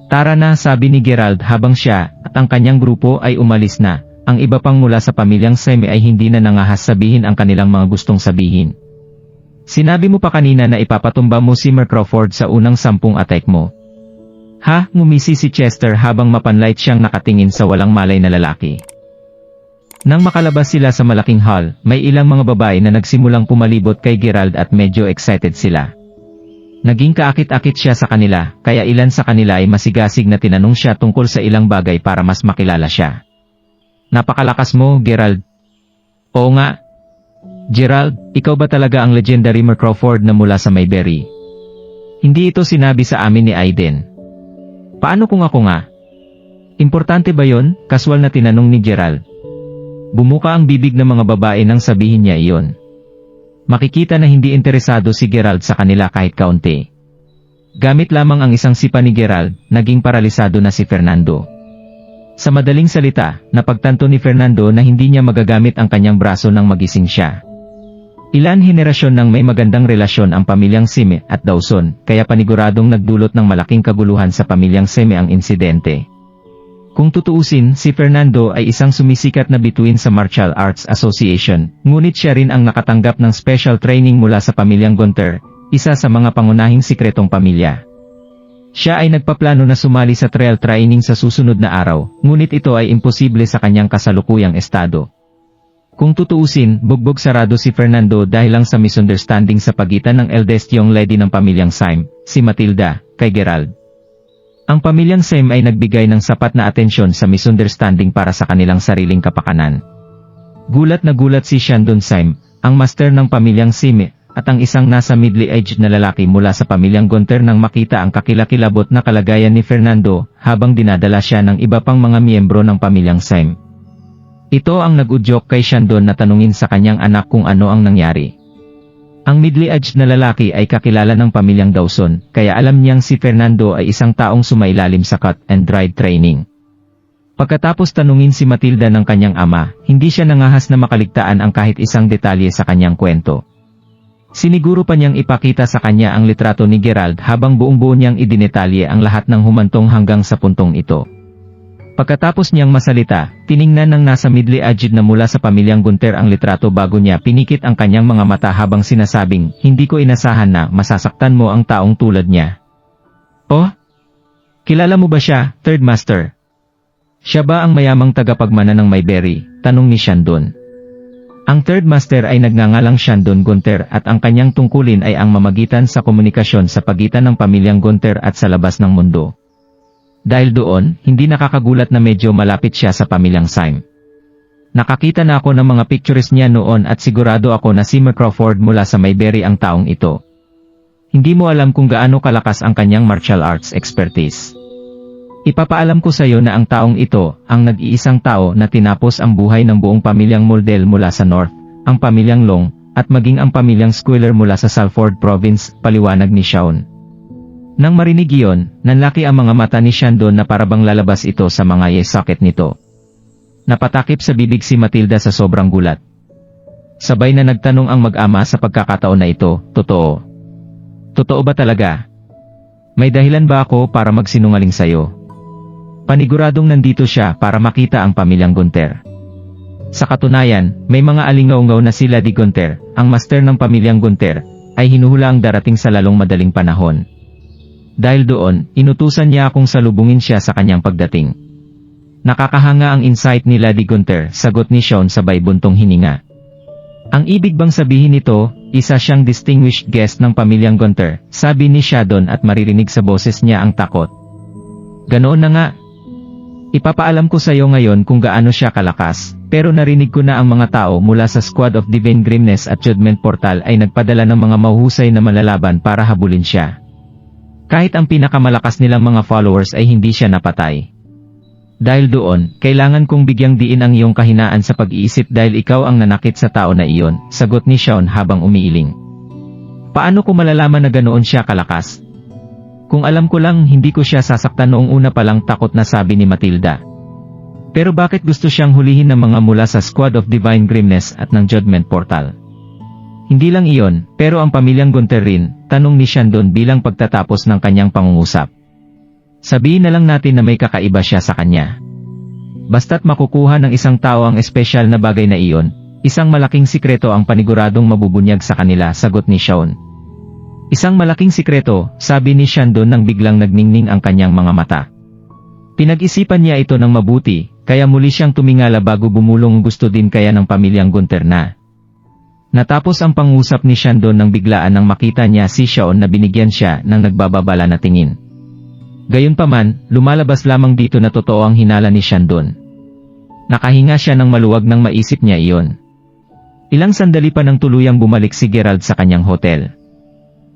Speaker 1: Tara na," sabi ni Gerald habang siya at ang kanyang grupo ay umalis na. Ang iba pang mula sa pamilyang Semi ay hindi na nangahas sabihin ang kanilang mga gustong sabihin. "Sinabi mo pa kanina na ipapatumba mo si Mark Crawford sa unang 10 attack mo." "Ha?" ngumisi si Chester habang mapanlight siyang nakatingin sa walang malay na lalaki. Nang makalabas sila sa malaking hall, may ilang mga babae na nagsimulang pumalibot kay Gerald at medyo excited sila. Naging kaakit-akit siya sa kanila, kaya ilan sa kanila ay masigasig na tinanong siya tungkol sa ilang bagay para mas makilala siya. "Napakalakas mo, Gerald." "Oo nga. Gerald, ikaw ba talaga ang legendary Mark Crawford na mula sa Mayberry?" "Hindi ito sinabi sa amin ni Aiden." "Paano kung ako nga?" "Importante ba yon?" kaswal na tinanong ni Gerald. Bumuka ang bibig ng mga babae nang sabihin niya iyon. Makikita na hindi interesado si Gerald sa kanila kahit kaunti. Gamit lamang ang isang sipa ni Gerald, naging paralisado na si Fernando. Sa madaling salita, napagtanto ni Fernando na hindi niya magagamit ang kanyang braso nang magising siya. Ilan henerasyon nang may magandang relasyon ang pamilyang Semi at Dawson, kaya paniguradong nagdulot ng malaking kaguluhan sa pamilyang Semi ang insidente. Kung tutuusin, si Fernando ay isang sumisikat na bituin sa Martial Arts Association, ngunit siya rin ang nakatanggap ng special training mula sa pamilyang Gunter, isa sa mga pangunahing sikretong pamilya. Siya ay nagpaplano na sumali sa trail training sa susunod na araw, ngunit ito ay imposible sa kanyang kasalukuyang estado. Kung tutuusin, bugbog sarado si Fernando dahil lang sa misunderstanding sa pagitan ng eldest young lady ng pamilyang Sime, si Matilda, kay Gerald. Ang pamilyang Sime ay nagbigay ng sapat na atensyon sa misunderstanding para sa kanilang sariling kapakanan. Gulat na gulat si Shandon Sime, ang master ng pamilyang Sime, at ang isang nasa middle-aged na lalaki mula sa pamilyang Gunter nang makita ang kakilakilabot na kalagayan ni Fernando habang dinadala siya ng iba pang mga miyembro ng pamilyang Sime. Ito ang nag-udyok kay Shandon na tanungin sa kanyang anak kung ano ang nangyari. Ang middle-aged na lalaki ay kakilala ng pamilyang Dawson, kaya alam niyang si Fernando ay isang taong sumailalim sa cut and dried training. Pagkatapos tanungin si Matilda ng kanyang ama, hindi siya nangahas na makaligtaan ang kahit isang detalye sa kanyang kwento. Siniguro pa niyang ipakita sa kanya ang litrato ni Gerald habang buong-buo niyang idinetalye ang lahat ng humantong hanggang sa puntong ito. Pagkatapos niyang masalita, tiningnan ng nasa middle-aged na mula sa pamilyang Gunter ang litrato bago niya pinikit ang kanyang mga mata habang sinasabing, "Hindi ko inasahan na masasaktan mo ang taong tulad niya." "Oh? Kilala mo ba siya, Third Master?" "Siya ba ang mayamang tagapagmana ng Mayberry?" tanong ni Shandon. Ang Third Master ay nagngangalang Shandon Gunter at ang kanyang tungkulin ay ang mamagitan sa komunikasyon sa pagitan ng pamilyang Gunter at sa labas ng mundo. Dahil doon, hindi nakakagulat na medyo malapit siya sa pamilyang Sime. "Nakakita na ako ng mga pictures niya noon at sigurado ako na si Mark Crawford mula sa Mayberry ang taong ito. Hindi mo alam kung gaano kalakas ang kanyang martial arts expertise. Ipapaalam ko sa iyo na ang taong ito, ang nag-iisang tao na tinapos ang buhay ng buong pamilyang Moldel mula sa North, ang pamilyang Long, at maging ang pamilyang Squealer mula sa Salford Province," paliwanag ni Shaun. Nang marinig iyon, nanlaki ang mga mata ni Shandon na parabang lalabas ito sa mga eye socket nito. Napatakip sa bibig si Matilda sa sobrang gulat. Sabay na nagtanong ang mag-ama sa pagkakataon na ito, totoo. Totoo ba talaga? May dahilan ba ako para magsinungaling sa'yo? Paniguradong nandito siya para makita ang pamilyang Gunter. Sa katunayan, may mga alingaw-ngaw na si Lady Gunter, ang master ng pamilyang Gunter, ay hinuhula ang darating sa lalong madaling panahon. Dahil doon, inutusan niya akong salubungin siya sa kanyang pagdating. Nakakahanga ang insight ni Lady Gunter, sagot ni Sean sabay buntong hininga. Ang ibig bang sabihin nito, isa siyang distinguished guest ng pamilyang Gunter, sabi ni Sheldon at maririnig sa boses niya ang takot. Ganoon na nga. Ipapaalam ko sa iyo ngayon kung gaano siya kalakas, pero narinig ko na ang mga tao mula sa Squad of Divine Grimness at Judgment Portal ay nagpadala ng mga mahuhusay na malalaban para habulin siya. Kahit ang pinakamalakas nilang mga followers ay hindi siya napatay. Dahil doon, kailangan kong bigyang diin ang iyong kahinaan sa pag-iisip dahil ikaw ang nanakit sa tao na iyon, sagot ni Sean habang umiiling. Paano ko malalaman na ganoon siya kalakas? Kung alam ko lang hindi ko siya sasaktan noong una palang, takot na sabi ni Matilda. Pero bakit gusto siyang hulihin ng mga mula sa Squad of Divine Grimness at ng Judgment Portal? Hindi lang iyon, pero ang pamilyang Gunter rin, tanong ni Shandon bilang pagtatapos ng kanyang pangungusap. Sabihin na lang natin na may kakaiba siya sa kanya. Basta't makukuha ng isang tao ang espesyal na bagay na iyon, isang malaking sikreto ang paniguradong mabubunyag sa kanila, sagot ni Sean. Isang malaking sikreto, sabi ni Shandon nang biglang nagningning ang kanyang mga mata. Pinag-isipan niya ito ng mabuti, kaya muli siyang tumingala bago bumulong. Gusto din kaya ng pamilyang Gunter na. Natapos ang pangusap ni Shandon nang biglaan nang makita niya si Sean na binigyan siya ng nagbababala na tingin. Gayunpaman, lumalabas lamang dito na totoo ang hinala ni Shandon. Nakahinga siya ng maluwag nang maisip niya iyon. Ilang sandali pa nang tuluyang bumalik si Gerald sa kanyang hotel.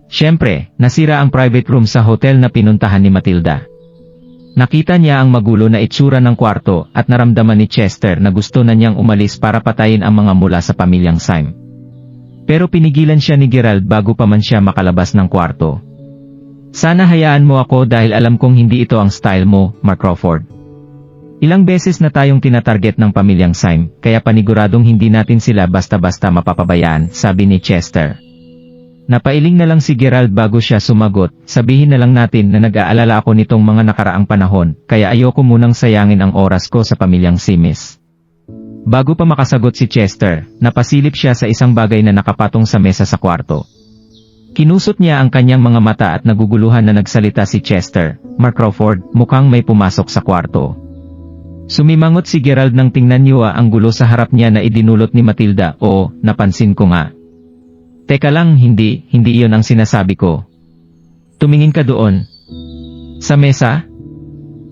Speaker 1: Siyempre, nasira ang private room sa hotel na pinuntahan ni Matilda. Nakita niya ang magulo na itsura ng kwarto at naramdaman ni Chester na gusto na niyang umalis para patayin ang mga mula sa pamilyang Syme. Pero pinigilan siya ni Gerald bago pa man siya makalabas ng kwarto. Sana hayaan mo ako dahil alam kong hindi ito ang style mo, Mark Crawford. Ilang beses na tayong tinatarget ng pamilyang Syme, kaya paniguradong hindi natin sila basta-basta mapapabayaan, sabi ni Chester. Napailing na lang si Gerald bago siya sumagot, sabihin na lang natin na nag-aalala ako nitong mga nakaraang panahon, kaya ayoko munang sayangin ang oras ko sa pamilyang Simis. Bago pa makasagot si Chester, napasilip siya sa isang bagay na nakapatong sa mesa sa kwarto. Kinusot niya ang kanyang mga mata at naguguluhan na nagsalita si Chester, Mark Crawford, mukhang may pumasok sa kwarto. Sumimangot si Gerald nang tingnan niya ang gulo sa harap niya na idinulot ni Matilda. Oo, napansin ko nga. Teka lang, hindi iyon ang sinasabi ko. Tumingin ka doon. Sa mesa?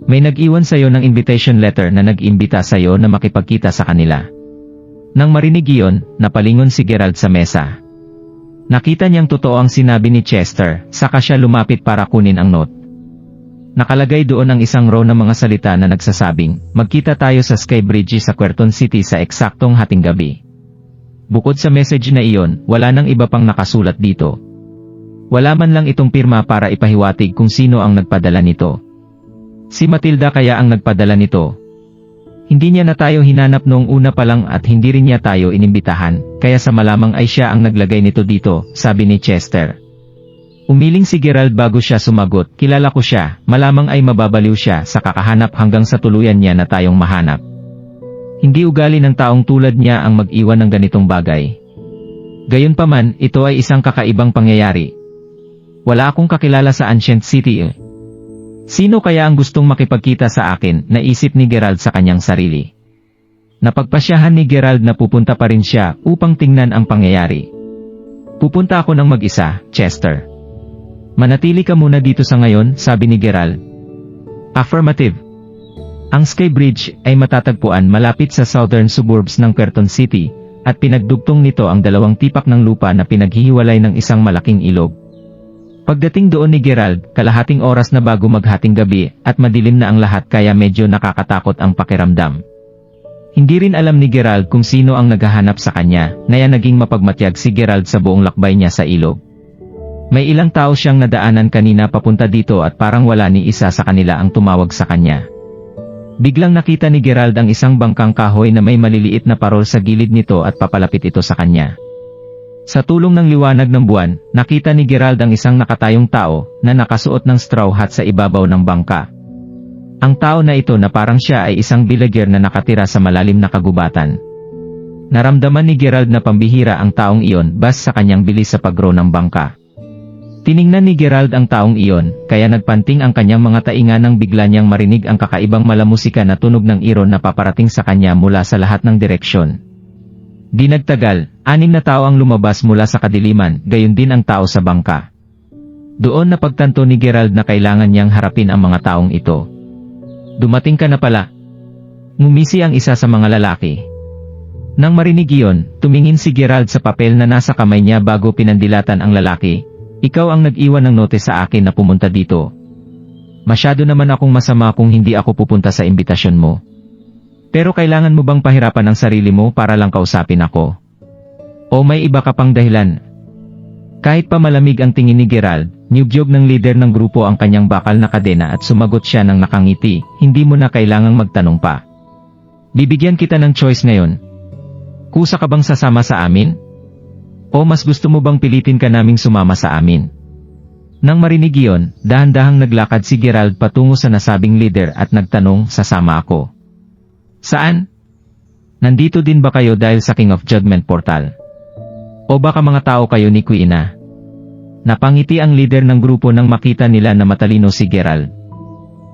Speaker 1: May nag-iwan sa'yo ng invitation letter na nag-imbita sa'yo na makipagkita sa kanila. Nang marinig iyon, napalingon si Gerald sa mesa. Nakita niyang totoo ang sinabi ni Chester, saka siya lumapit para kunin ang note. Nakalagay doon ang isang row ng mga salita na nagsasabing, magkita tayo sa Skybridge sa Querton City sa eksaktong hating gabi. Bukod sa message na iyon, wala nang iba pang nakasulat dito. Wala man lang itong pirma para ipahiwatig kung sino ang nagpadala nito. Si Matilda kaya ang nagpadala nito. Hindi niya na tayo hinanap noong una pa lang at hindi rin niya tayo inimbitahan, kaya sa malamang ay siya ang naglagay nito dito, sabi ni Chester. Umiling si Gerald bago siya sumagot, kilala ko siya, malamang ay mababaliw siya sa kakahanap hanggang sa tuluyan niya na tayong mahanap. Hindi ugali ng taong tulad niya ang mag-iwan ng ganitong bagay. Gayunpaman, ito ay isang kakaibang pangyayari. Wala akong kakilala sa Ancient City. Sino kaya ang gustong makipagkita sa akin, naisip ni Gerald sa kanyang sarili. Napagpasyahan ni Gerald na pupunta pa rin siya upang tingnan ang pangyayari. Pupunta ako ng mag-isa, Chester. Manatili ka muna dito sa ngayon, sabi ni Gerald. Affirmative. Ang Skybridge ay matatagpuan malapit sa southern suburbs ng Querton City, at pinagdugtong nito ang dalawang tipak ng lupa na pinaghihiwalay ng isang malaking ilog. Pagdating doon ni Gerald, kalahating oras na bago maghating gabi, at madilim na ang lahat kaya medyo nakakatakot ang pakiramdam. Hindi rin alam ni Gerald kung sino ang naghahanap sa kanya, kaya naging mapagmatyag si Gerald sa buong lakbay niya sa ilog. May ilang tao siyang nadaanan kanina papunta dito at parang wala ni isa sa kanila ang tumawag sa kanya. Biglang nakita ni Gerald ang isang bangkang kahoy na may maliliit na parol sa gilid nito at papalapit ito sa kanya. Sa tulong ng liwanag ng buwan, nakita ni Gerald ang isang nakatayong tao na nakasuot ng straw hat sa ibabaw ng bangka. Ang tao na ito na parang siya ay isang villager na nakatira sa malalim na kagubatan. Naramdaman ni Gerald na pambihira ang taong iyon base sa kanyang bilis sa pag-row ng bangka. Tiningnan ni Gerald ang taong iyon, kaya nagpanting ang kanyang mga tainga nang bigla niyang marinig ang kakaibang malamusika na tunog ng iron na paparating sa kanya mula sa lahat ng direksyon. Di nagtagal, 6 na tao ang lumabas mula sa kadiliman, gayon din ang tao sa bangka. Doon napagtanto ni Gerald na kailangan niyang harapin ang mga taong ito. Dumating ka na pala. Ngumisi ang isa sa mga lalaki. Nang marinig iyon, tumingin si Gerald sa papel na nasa kamay niya bago pinandilatan ang lalaki. Ikaw ang nag-iwan ng note sa akin na pumunta dito. Masyado naman akong masama kung hindi ako pupunta sa imbitasyon mo. Pero kailangan mo bang pahirapan ang sarili mo para lang kausapin ako? O may iba ka pang dahilan? Kahit pa malamig ang tingin ni Gerald, niyugyog ng leader ng grupo ang kanyang bakal na kadena at sumagot siya ng nakangiti, hindi mo na kailangang magtanong pa. Bibigyan kita ng choice ngayon. Kusa ka bang sasama sa amin? O mas gusto mo bang pilitin ka naming sumama sa amin? Nang marinig iyon, dahan-dahang naglakad si Gerald patungo sa nasabing leader at nagtanong, sasama ako. Saan? Nandito din ba kayo dahil sa King of Judgment Portal? O baka mga tao kayo ni Kuina? Napangiti ang leader ng grupo nang makita nila na matalino si Gerald.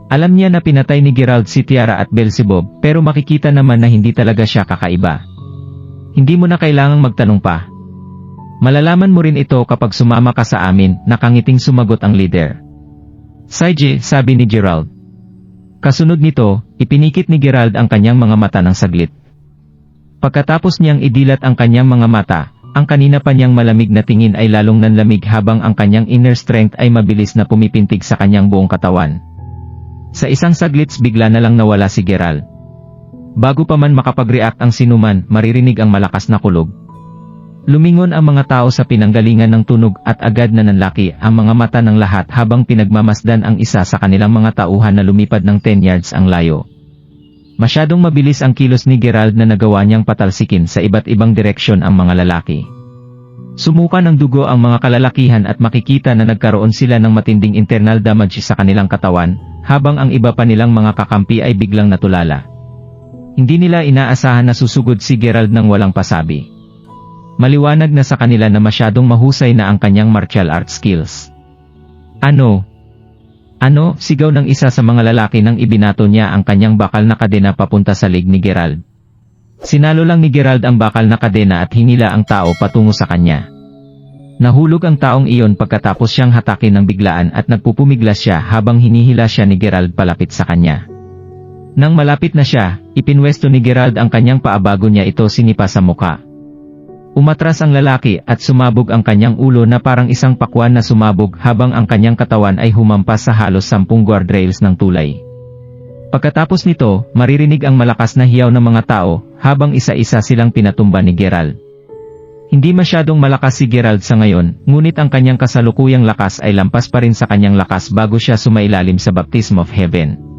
Speaker 1: Alam niya na pinatay ni Gerald si Tiara at Beelzebub, pero makikita naman na hindi talaga siya kakaiba. Hindi mo na kailangang magtanong pa. Malalaman mo rin ito kapag sumama ka sa amin, nakangiting sumagot ang leader. Saiji, sabi ni Gerald. Kasunod nito, ipinikit ni Gerald ang kanyang mga mata ng saglit. Pagkatapos niyang idilat ang kanyang mga mata, ang kanina pa niyang malamig na tingin ay lalong nanlamig habang ang kanyang inner strength ay mabilis na pumipintig sa kanyang buong katawan. Sa isang saglits bigla na lang nawala si Gerald. Bago pa man makapag-react ang sinuman, maririnig ang malakas na kulog. Lumingon ang mga tao sa pinanggalingan ng tunog at agad na nanlaki ang mga mata ng lahat habang pinagmamasdan ang isa sa kanilang mga tauhan na lumipad ng 10 yards ang layo. Masyadong mabilis ang kilos ni Gerald na nagawa niyang patalsikin sa iba't ibang direksyon ang mga lalaki. Sumuka ng dugo ang mga kalalakihan at makikita na nagkaroon sila ng matinding internal damage sa kanilang katawan, habang ang iba pa nilang mga kakampi ay biglang natulala. Hindi nila inaasahan na susugod si Gerald ng walang pasabi. Maliwanag na sa kanila na masyadong mahusay na ang kanyang martial arts skills. Ano? Sigaw ng isa sa mga lalaki nang ibinato niya ang kanyang bakal na kadena papunta sa leg ni Gerald. Sinalo lang ni Gerald ang bakal na kadena at hinila ang tao patungo sa kanya. Nahulog ang taong iyon pagkatapos siyang hatakin ng biglaan at nagpupumiglas siya habang hinihila siya ni Gerald palapit sa kanya. Nang malapit na siya, ipinwesto ni Gerald ang kanyang paa bago niya ito sinipa sa muka. Umatras ang lalaki at sumabog ang kanyang ulo na parang isang pakwan na sumabog habang ang kanyang katawan ay humampas sa halos 10 guardrails ng tulay. Pagkatapos nito, maririnig ang malakas na hiyaw ng mga tao habang isa-isa silang pinatumba ni Gerald. Hindi masyadong malakas si Gerald sa ngayon, ngunit ang kanyang kasalukuyang lakas ay lampas pa rin sa kanyang lakas bago siya sumailalim sa Baptism of Heaven.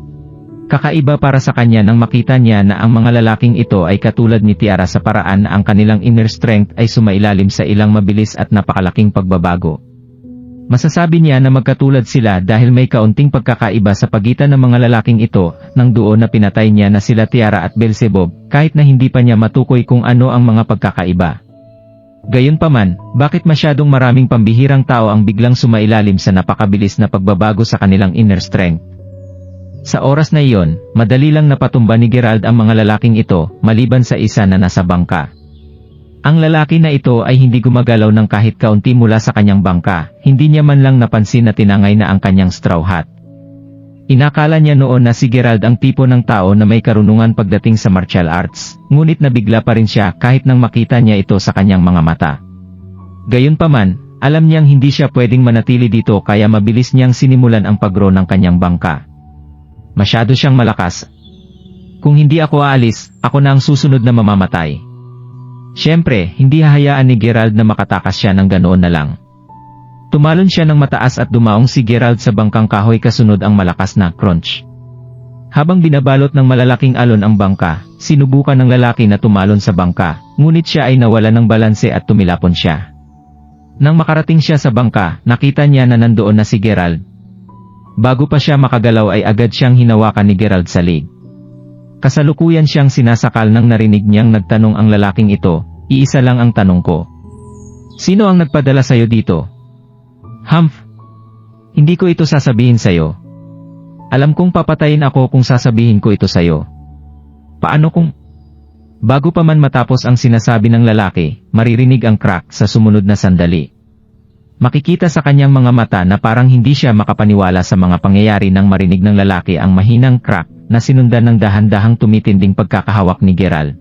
Speaker 1: Kakaiba para sa kanya nang makita niya na ang mga lalaking ito ay katulad ni Tiara sa paraan na ang kanilang inner strength ay sumailalim sa ilang mabilis at napakalaking pagbabago. Masasabi niya na magkatulad sila dahil may kaunting pagkakaiba sa pagitan ng mga lalaking ito, nang doon na pinatay niya na sila Tiara at Beelzebub, kahit na hindi pa niya matukoy kung ano ang mga pagkakaiba. Gayunpaman, bakit masyadong maraming pambihirang tao ang biglang sumailalim sa napakabilis na pagbabago sa kanilang inner strength? Sa oras na iyon, madali lang napatumba ni Gerald ang mga lalaking ito, maliban sa isa na nasa bangka. Ang lalaki na ito ay hindi gumagalaw ng kahit kaunti mula sa kanyang bangka, hindi niya man lang napansin na tinangay na ang kanyang straw hat. Inakala niya noon na si Gerald ang tipo ng tao na may karunungan pagdating sa martial arts, ngunit nabigla pa rin siya kahit nang makita niya ito sa kanyang mga mata. Gayunpaman, alam niyang hindi siya pwedeng manatili dito kaya mabilis niyang sinimulan ang pag-row ng kanyang bangka. Masyado siyang malakas. Kung hindi ako aalis, ako na ang susunod na mamamatay. Siyempre, hindi hahayaan ni Gerald na makatakas siya ng ganoon na lang. Tumalon siya ng mataas at dumaong si Gerald sa bangkang kahoy kasunod ang malakas na crunch. Habang binabalot ng malalaking alon ang bangka, sinubukan ng lalaki na tumalon sa bangka, ngunit siya ay nawala ng balanse at tumilapon siya. Nang makarating siya sa bangka, nakita niya na nandoon na si Gerald. Bago pa siya makagalaw ay agad siyang hinawakan ni Gerald sa leg. Kasalukuyan siyang sinasakal nang narinig niyang nagtanong ang lalaking ito, "Iisa lang ang tanong ko. Sino ang nagpadala sa'yo dito?" "Humph! Hindi ko ito sasabihin sa'yo. Alam kong papatayin ako kung sasabihin ko ito sa'yo." "Paano kung..." Bago pa man matapos ang sinasabi ng lalaki, maririnig ang crack sa sumunod na sandali. Makikita sa kanyang mga mata na parang hindi siya makapaniwala sa mga pangyayari nang marinig ng lalaki ang mahinang crack na sinundan ng dahan-dahang tumitinding pagkakahawak ni Gerald.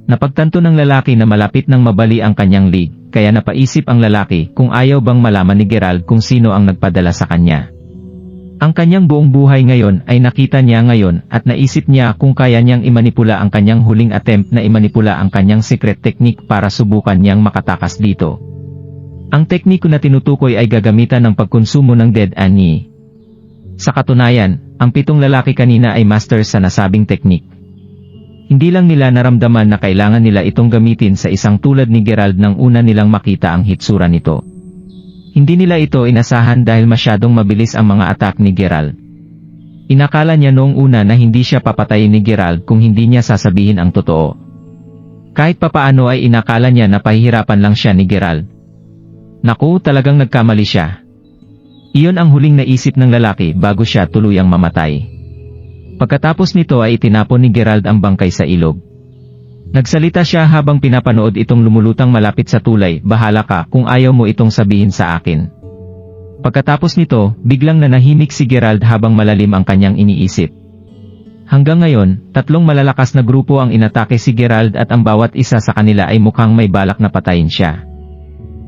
Speaker 1: Napagtanto ng lalaki na malapit nang mabali ang kanyang leg, kaya napaisip ang lalaki kung ayaw bang malaman ni Gerald kung sino ang nagpadala sa kanya. Ang kanyang buong buhay ngayon ay nakita niya ngayon at naisip niya kung kaya niyang imanipula ang kanyang huling attempt na imanipula ang kanyang secret technique para subukan niyang makatakas dito. Ang tekniko na tinutukoy ay gagamitan ng pagkonsumo ng Dead Annie. Sa katunayan, ang 7 lalaki kanina ay master sa nasabing teknik. Hindi lang nila naramdaman na kailangan nila itong gamitin sa isang tulad ni Gerald nang una nilang makita ang hitsura nito. Hindi nila ito inasahan dahil masyadong mabilis ang mga attack ni Gerald. Inakala niya noong una na hindi siya papatayin ni Gerald kung hindi niya sasabihin ang totoo. Kahit papaano ay inakala niya na pahihirapan lang siya ni Gerald. Naku, talagang nagkamali siya. Iyon ang huling naisip ng lalaki bago siya tuluyang mamatay. Pagkatapos nito ay itinapon ni Gerald ang bangkay sa ilog. Nagsalita siya habang pinapanood itong lumulutang malapit sa tulay, "Bahala ka kung ayaw mo itong sabihin sa akin." Pagkatapos nito, biglang nanahimik si Gerald habang malalim ang kanyang iniisip. Hanggang ngayon, 3 malalakas na grupo ang inatake si Gerald at ang bawat isa sa kanila ay mukhang may balak na patayin siya.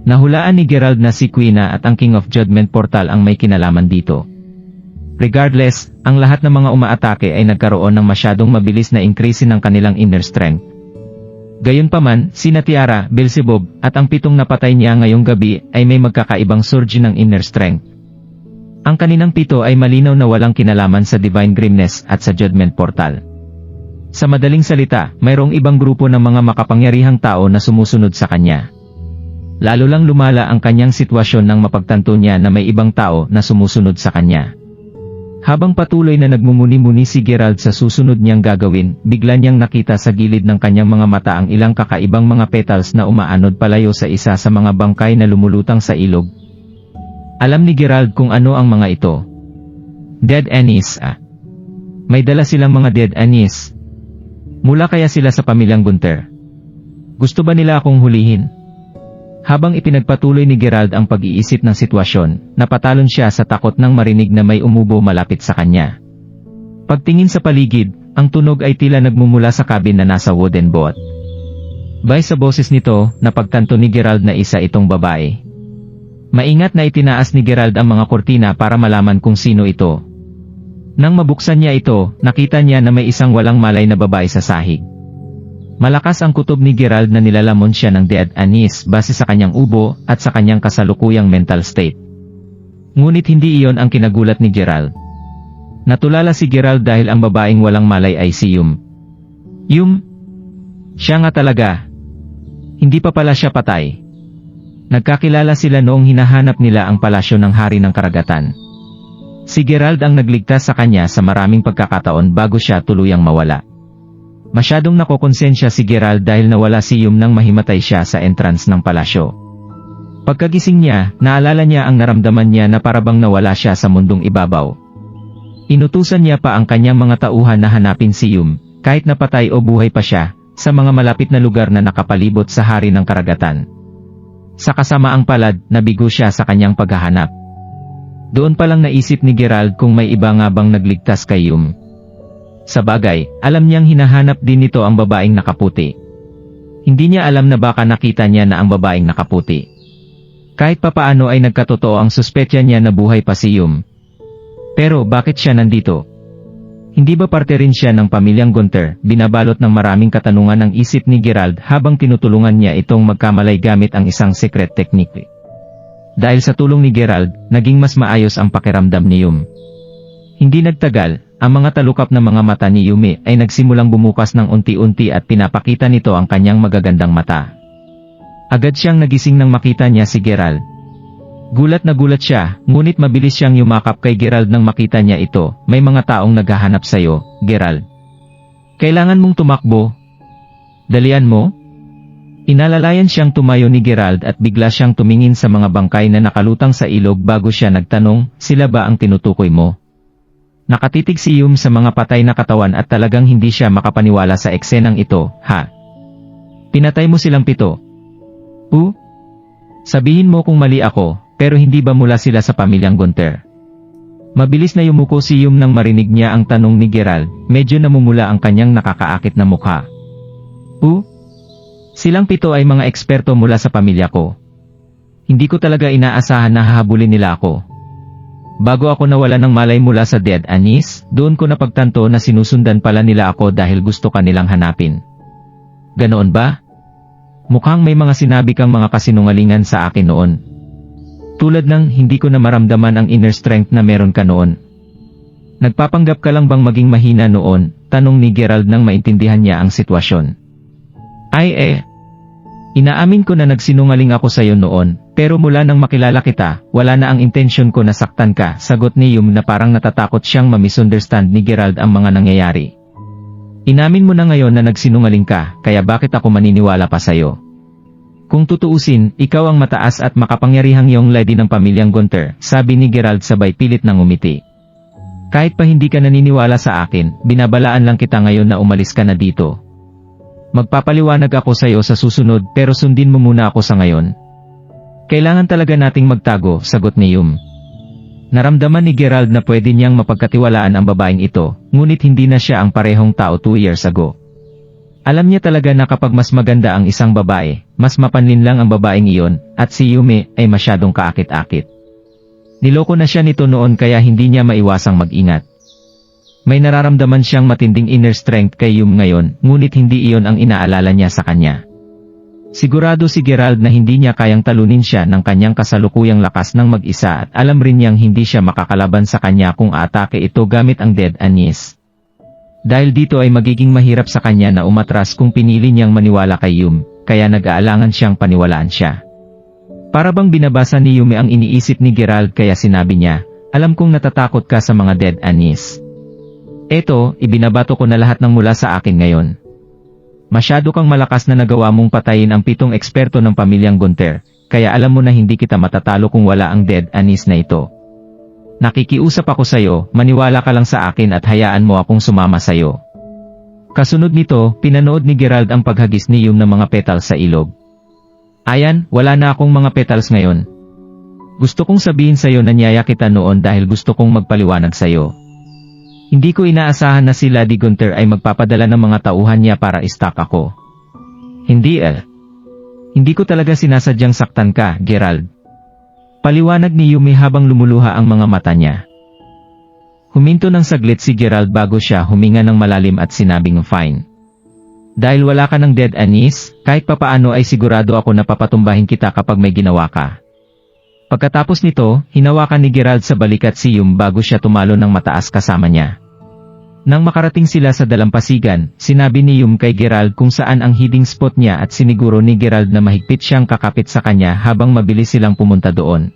Speaker 1: Nahulaan ni Gerald na si Quina at ang King of Judgment Portal ang may kinalaman dito. Regardless, ang lahat ng mga umaatake ay nagkaroon ng masyadong mabilis na increase ng kanilang inner strength. Gayunpaman, sina Tiara, Beelzebub, at ang 7 napatay niya ngayong gabi ay may magkakaibang surge ng inner strength. Ang kaninang 7 ay malinaw na walang kinalaman sa Divine Grimness at sa Judgment Portal. Sa madaling salita, mayroong ibang grupo ng mga makapangyarihang tao na sumusunod sa kanya. Lalo lang lumala ang kanyang sitwasyon nang mapagtanto niya na may ibang tao na sumusunod sa kanya. Habang patuloy na nagmumuni-muni si Gerald sa susunod niyang gagawin, bigla niyang nakita sa gilid ng kanyang mga mata ang ilang kakaibang mga petals na umaanod palayo sa isa sa mga bangkay na lumulutang sa ilog. Alam ni Gerald kung ano ang mga ito. Dead Annies. May dala silang mga Dead Annies. Mula kaya sila sa pamilyang Gunther? Gusto ba nila akong hulihin? Habang ipinagpatuloy ni Gerald ang pag-iisip ng sitwasyon, napatalon siya sa takot nang marinig na may umubo malapit sa kanya. Pagtingin sa paligid, ang tunog ay tila nagmumula sa cabin na nasa wooden boat. Bay sa boses nito, napagtanto ni Gerald na isa itong babae. Maingat na itinaas ni Gerald ang mga kortina para malaman kung sino ito. Nang mabuksan niya ito, nakita niya na may isang walang malay na babae sa sahig. Malakas ang kutob ni Gerald na nilalamon siya ng Dead Annies base sa kanyang ubo at sa kanyang kasalukuyang mental state. Ngunit hindi iyon ang kinagulat ni Gerald. Natulala si Gerald dahil ang babaeng walang malay ay si Yum. Yum? Siya nga talaga. Hindi pa pala siya patay. Nagkakilala sila noong hinahanap nila ang palasyo ng Hari ng Karagatan. Si Gerald ang nagligtas sa kanya sa maraming pagkakataon bago siya tuluyang mawala. Masyadong nakokonsensya si Gerald dahil nawala si Yum nang mahimatay siya sa entrance ng palasyo. Pagkagising niya, naalala niya ang naramdaman niya na parabang nawala siya sa mundong ibabaw. Inutusan niya pa ang kanyang mga tauhan na hanapin si Yum, kahit napatay o buhay pa siya, sa mga malapit na lugar na nakapalibot sa Hari ng Karagatan. Sa kasamaang palad, nabigo siya sa kanyang paghahanap. Doon pa lang naisip ni Gerald kung may iba nga bang nagligtas kay Yum. Sa bagay, alam niyang hinahanap din nito ang babaeng nakaputi. Hindi niya alam na baka nakita niya na ang babaeng nakaputi. Kahit papaano ay nagkatotoo ang suspetya niya na buhay pa si Yum. Pero bakit siya nandito? Hindi ba parte rin siya ng pamilyang Gunther? Binabalot ng maraming katanungan ang isip ni Gerald habang tinutulungan niya itong magkamalay gamit ang isang secret technique. Dahil sa tulong ni Gerald, naging mas maayos ang pakiramdam ni Yum. Hindi nagtagal, ang mga talukap na mga mata ni Yumi ay nagsimulang bumukas ng unti-unti at pinapakita nito ang kanyang magagandang mata. Agad siyang nagising nang makita niya si Gerald. Gulat na gulat siya, ngunit mabilis siyang yumakap kay Gerald nang makita niya ito. May mga taong naghahanap sa'yo, Gerald. Kailangan mong tumakbo. Dalian mo? Inalalayan siyang tumayo ni Gerald at bigla siyang tumingin sa mga bangkay na nakalutang sa ilog bago siya nagtanong, sila ba ang tinutukoy mo? Nakatitig si Yum sa mga patay na katawan at talagang hindi siya makapaniwala sa eksenang ito, ha? Pinatay mo silang 7. Sabihin mo kung mali ako, pero hindi ba mula sila sa pamilyang Gunter? Mabilis na yumuko si Yum nang marinig niya ang tanong ni Gerald, medyo namumula ang kanyang nakakaakit na mukha. Silang 7 ay mga eksperto mula sa pamilya ko. Hindi ko talaga inaasahan na hahabulin nila ako. Bago ako nawala ng malay mula sa Dead Anis, doon ko napagtanto na sinusundan pala nila ako dahil gusto kanilang hanapin. Ganoon ba? Mukhang may mga sinabi kang mga kasinungalingan sa akin noon. Tulad ng hindi ko na maramdaman ang inner strength na meron ka noon. Nagpapanggap ka lang bang maging mahina noon? Tanong ni Gerald nang maintindihan niya ang sitwasyon. Inaamin ko na nagsinungaling ako sa iyo noon, pero mula nang makilala kita, wala na ang intensyon ko na saktan ka, sagot ni Yum na parang natatakot siyang ma-misunderstand ni Gerald ang mga nangyayari. Inamin mo na ngayon na nagsinungaling ka, kaya bakit ako maniniwala pa sa iyo? Kung tutuusin, ikaw ang mataas at makapangyarihang young lady ng pamilyang Gunter, sabi ni Gerald sabay pilit ng umiti. Kahit pa hindi ka naniniwala sa akin, binabalaan lang kita ngayon na umalis ka na dito. Magpapaliwanag ako sa iyo sa susunod pero sundin mo muna ako sa ngayon. Kailangan talaga nating magtago, sagot ni Yum. Naramdaman ni Gerald na pwede niyang mapagkatiwalaan ang babaeng ito, ngunit hindi na siya ang parehong tao 2 years ago. Alam niya talaga na kapag mas maganda ang isang babae, mas mapanlin lang ang babaeng iyon, at si Yumi ay masyadong kaakit-akit. Niloko na siya nito noon kaya hindi niya maiwasang mag-ingat. May nararamdaman siyang matinding inner strength kay Yum ngayon, ngunit hindi iyon ang inaalala niya sa kanya. Sigurado si Gerald na hindi niya kayang talunin siya ng kanyang kasalukuyang lakas ng mag-isa at alam rin niyang hindi siya makakalaban sa kanya kung aatake ito gamit ang Dead Anis. Dahil dito ay magiging mahirap sa kanya na umatras kung pinili niyang maniwala kay Yum, kaya nag-aalangan siyang paniwalaan siya. Para bang binabasa ni Yumi ang iniisip ni Gerald kaya sinabi niya, alam kong natatakot ka sa mga Dead Anis. Eto, ibinabato ko na lahat ng mula sa akin ngayon. Masyado kang malakas na nagawa mong patayin ang 7 eksperto ng pamilyang Gunter, kaya alam mo na hindi kita matatalo kung wala ang Dead Anis na ito. Nakikiusap ako sa iyo, maniwala ka lang sa akin at hayaan mo akong sumama sa iyo. Kasunod nito, pinanood ni Gerald ang paghagis ni Yum ng mga petals sa ilog. Ayan, wala na akong mga petals ngayon. Gusto kong sabihin sa iyo na niyaya kita noon dahil gusto kong magpaliwanag sa iyo. Hindi ko inaasahan na si Lady Gunter ay magpapadala ng mga tauhan niya para i-stalk ako. Hindi Hindi ko talaga sinasadyang saktan ka, Gerald. Paliwanag ni Yumi habang lumuluha ang mga mata niya. Huminto ng saglit si Gerald bago siya huminga ng malalim at sinabing fine. Dahil wala ka ng Dead Anis, kahit papaano ay sigurado ako na papatumbahin kita kapag may ginawa ka. Pagkatapos nito, hinawakan ni Gerald sa balikat si Yum bago siya tumalo ng mataas kasama niya. Nang makarating sila sa dalampasigan, sinabi ni Yum kay Gerald kung saan ang hiding spot niya at siniguro ni Gerald na mahigpit siyang kakapit sa kanya habang mabilis silang pumunta doon.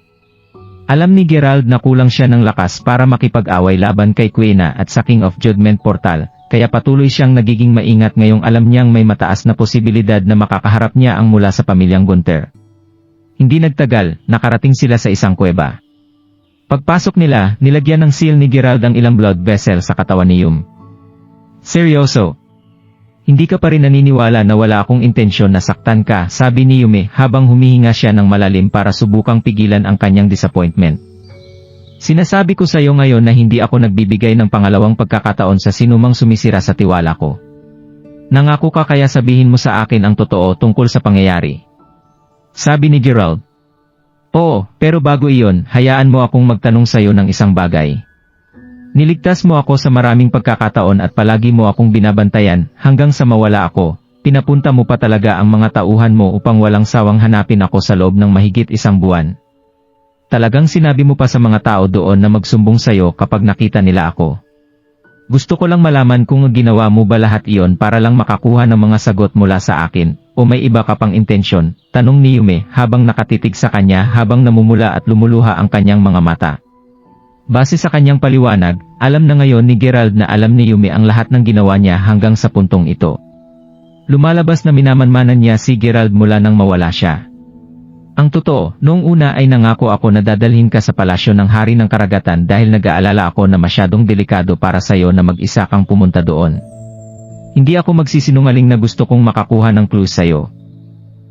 Speaker 1: Alam ni Gerald na kulang siya ng lakas para makipag-away laban kay Quena at sa King of Judgment Portal, kaya patuloy siyang nagiging maingat ngayong alam niyang may mataas na posibilidad na makakaharap niya ang mula sa pamilyang Gunter. Hindi nagtagal, nakarating sila sa isang kuweba. Pagpasok nila, nilagyan ng seal ni Gerald ang ilang blood vessel sa katawan ni Yum. Seryoso? Hindi ka pa rin naniniwala na wala akong intensyon na saktan ka, sabi ni Yumi habang humihinga siya ng malalim para subukang pigilan ang kanyang disappointment. Sinasabi ko sa iyo ngayon na hindi ako nagbibigay ng pangalawang pagkakataon sa sinumang sumisira sa tiwala ko. Nangako ka kaya sabihin mo sa akin ang totoo tungkol sa pangyayari. Sabi ni Gerald. Oo, pero bago iyon, hayaan mo akong magtanong sa iyo ng isang bagay. Niligtas mo ako sa maraming pagkakataon at palagi mo akong binabantayan hanggang sa mawala ako. Pinapunta mo pa talaga ang mga tauhan mo upang walang sawang hanapin ako sa loob ng mahigit 1 buwan. Talagang sinabi mo pa sa mga tao doon na magsumbong sa iyo kapag nakita nila ako. Gusto ko lang malaman kung ginawa mo ba lahat iyon para lang makakuha ng mga sagot mula sa akin, o may iba ka pang intensyon, tanong ni Yume habang nakatitig sa kanya habang namumula at lumuluha ang kanyang mga mata. Base sa kanyang paliwanag, alam na ngayon ni Gerald na alam ni Yume ang lahat ng ginawa niya hanggang sa puntong ito. Lumalabas na minamanmanan niya si Gerald mula nang mawala siya. Ang totoo, noong una ay nangako ako na dadalhin ka sa palasyo ng Hari ng Karagatan dahil nag-aalala ako na masyadong delikado para sa'yo na mag-isa kang pumunta doon. Hindi ako magsisinungaling na gusto kong makakuha ng clues sa'yo.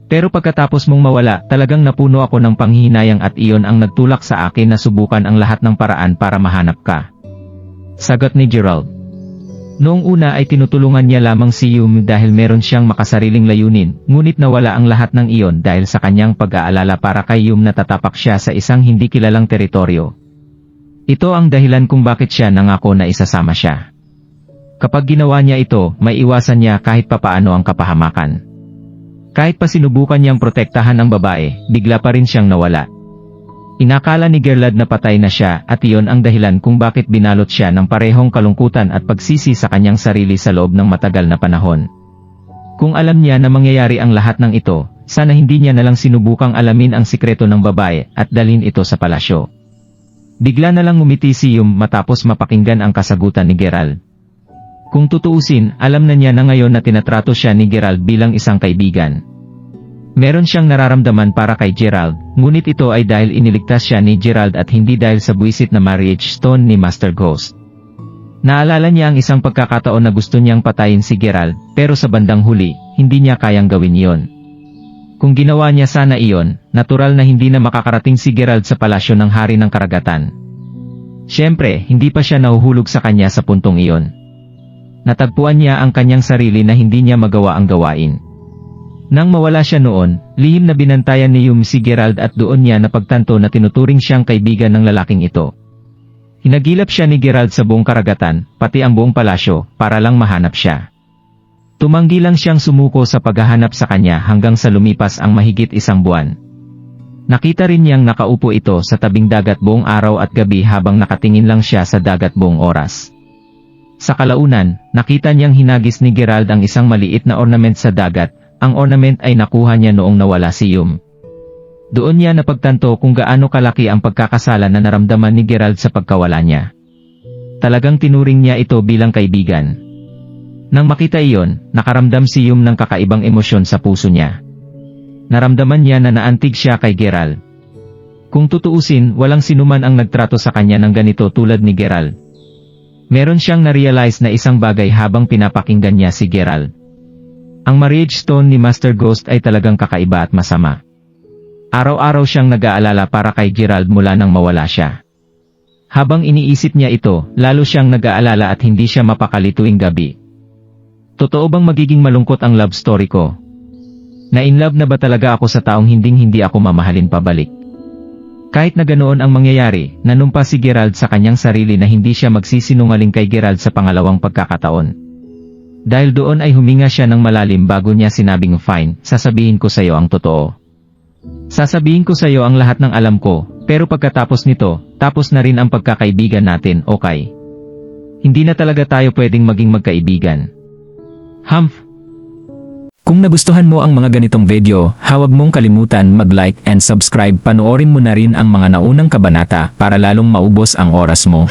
Speaker 1: Pero pagkatapos mong mawala, talagang napuno ako ng panghihinayang at iyon ang nagtulak sa akin na subukan ang lahat ng paraan para mahanap ka. Sagot ni Gerald. Noong una ay tinutulungan niya lamang si Yume dahil meron siyang makasariling layunin, ngunit nawala ang lahat ng iyon dahil sa kanyang pag-aalala para kay Yume na tatapak siya sa isang hindi kilalang teritoryo. Ito ang dahilan kung bakit siya nangako na isasama siya. Kapag ginawa niya ito, may iwasan niya kahit papaano ang kapahamakan. Kahit pa sinubukan niyang protektahan ang babae, bigla pa rin siyang nawala. Inakala ni Gerald na patay na siya at iyon ang dahilan kung bakit binalot siya ng parehong kalungkutan at pagsisi sa kanyang sarili sa loob ng matagal na panahon. Kung alam niya na mangyayari ang lahat ng ito, sana hindi niya nalang sinubukang alamin ang sikreto ng babae at dalhin ito sa palasyo. Bigla na lang ngumiti si Yume matapos mapakinggan ang kasagutan ni Gerald. Kung tutuusin, alam na niya na ngayon na tinatrato siya ni Gerald bilang isang kaibigan. Meron siyang nararamdaman para kay Gerald, ngunit ito ay dahil iniligtas siya ni Gerald at hindi dahil sa buwisit na marriage stone ni Master Ghost. Naalala niya ang isang pagkakataon na gusto niyang patayin si Gerald, pero sa bandang huli, hindi niya kayang gawin iyon. Kung ginawa niya sana iyon, natural na hindi na makakarating si Gerald sa palasyo ng Hari ng Karagatan. Siyempre, hindi pa siya nahuhulog sa kanya sa puntong iyon. Natagpuan niya ang kanyang sarili na hindi niya magawa ang gawain. Nang mawala siya noon, lihim na binantayan ni Yume si Gerald at doon niya napagtanto na tinuturing siyang kaibigan ng lalaking ito. Hinagilap siya ni Gerald sa buong karagatan, pati ang buong palasyo, para lang mahanap siya. Tumanggi lang siyang sumuko sa paghahanap sa kanya hanggang sa lumipas ang mahigit 1 buwan. Nakita rin niyang nakaupo ito sa tabing dagat buong araw at gabi habang nakatingin lang siya sa dagat buong oras. Sa kalaunan, nakita niyang hinagis ni Gerald ang isang maliit na ornament sa dagat. Ang ornament ay nakuha niya noong nawala si Yume. Doon niya napagtanto kung gaano kalaki ang pagkakasala na naramdaman ni Gerald sa pagkawala niya. Talagang tinuring niya ito bilang kaibigan. Nang makita iyon, nakaramdam si Yume ng kakaibang emosyon sa puso niya. Naramdaman niya na naantig siya kay Gerald. Kung tutuusin, walang sinuman ang nagtrato sa kanya ng ganito tulad ni Gerald. Meron siyang na-realize na isang bagay habang pinapakinggan niya si Gerald. Ang marriage stone ni Master Ghost ay talagang kakaiba at masama. Araw-araw siyang nag-aalala para kay Gerald mula nang mawala siya. Habang iniisip niya ito, lalo siyang nag-aalala at hindi siya mapakali tuwing gabi. Totoo bang magiging malungkot ang love story ko? Na-inlove na ba talaga ako sa taong hinding-hindi ako mamahalin pabalik? Kahit na ganoon ang mangyayari, nanumpa si Gerald sa kanyang sarili na hindi siya magsisinungaling kay Gerald sa pangalawang pagkakataon. Dahil doon ay huminga siya ng malalim bago niya sinabing, "Fine, sasabihin ko sa iyo ang totoo. Sasabihin ko sa iyo ang lahat ng alam ko, pero pagkatapos nito, tapos na rin ang pagkakaibigan natin, okay? Hindi na talaga tayo pwedeng maging magkaibigan." Humph! Kung nagustuhan mo ang mga ganitong video, huwag mong kalimutan mag-like and subscribe. Panoorin mo na rin ang mga naunang kabanata para lalong maubos ang oras mo.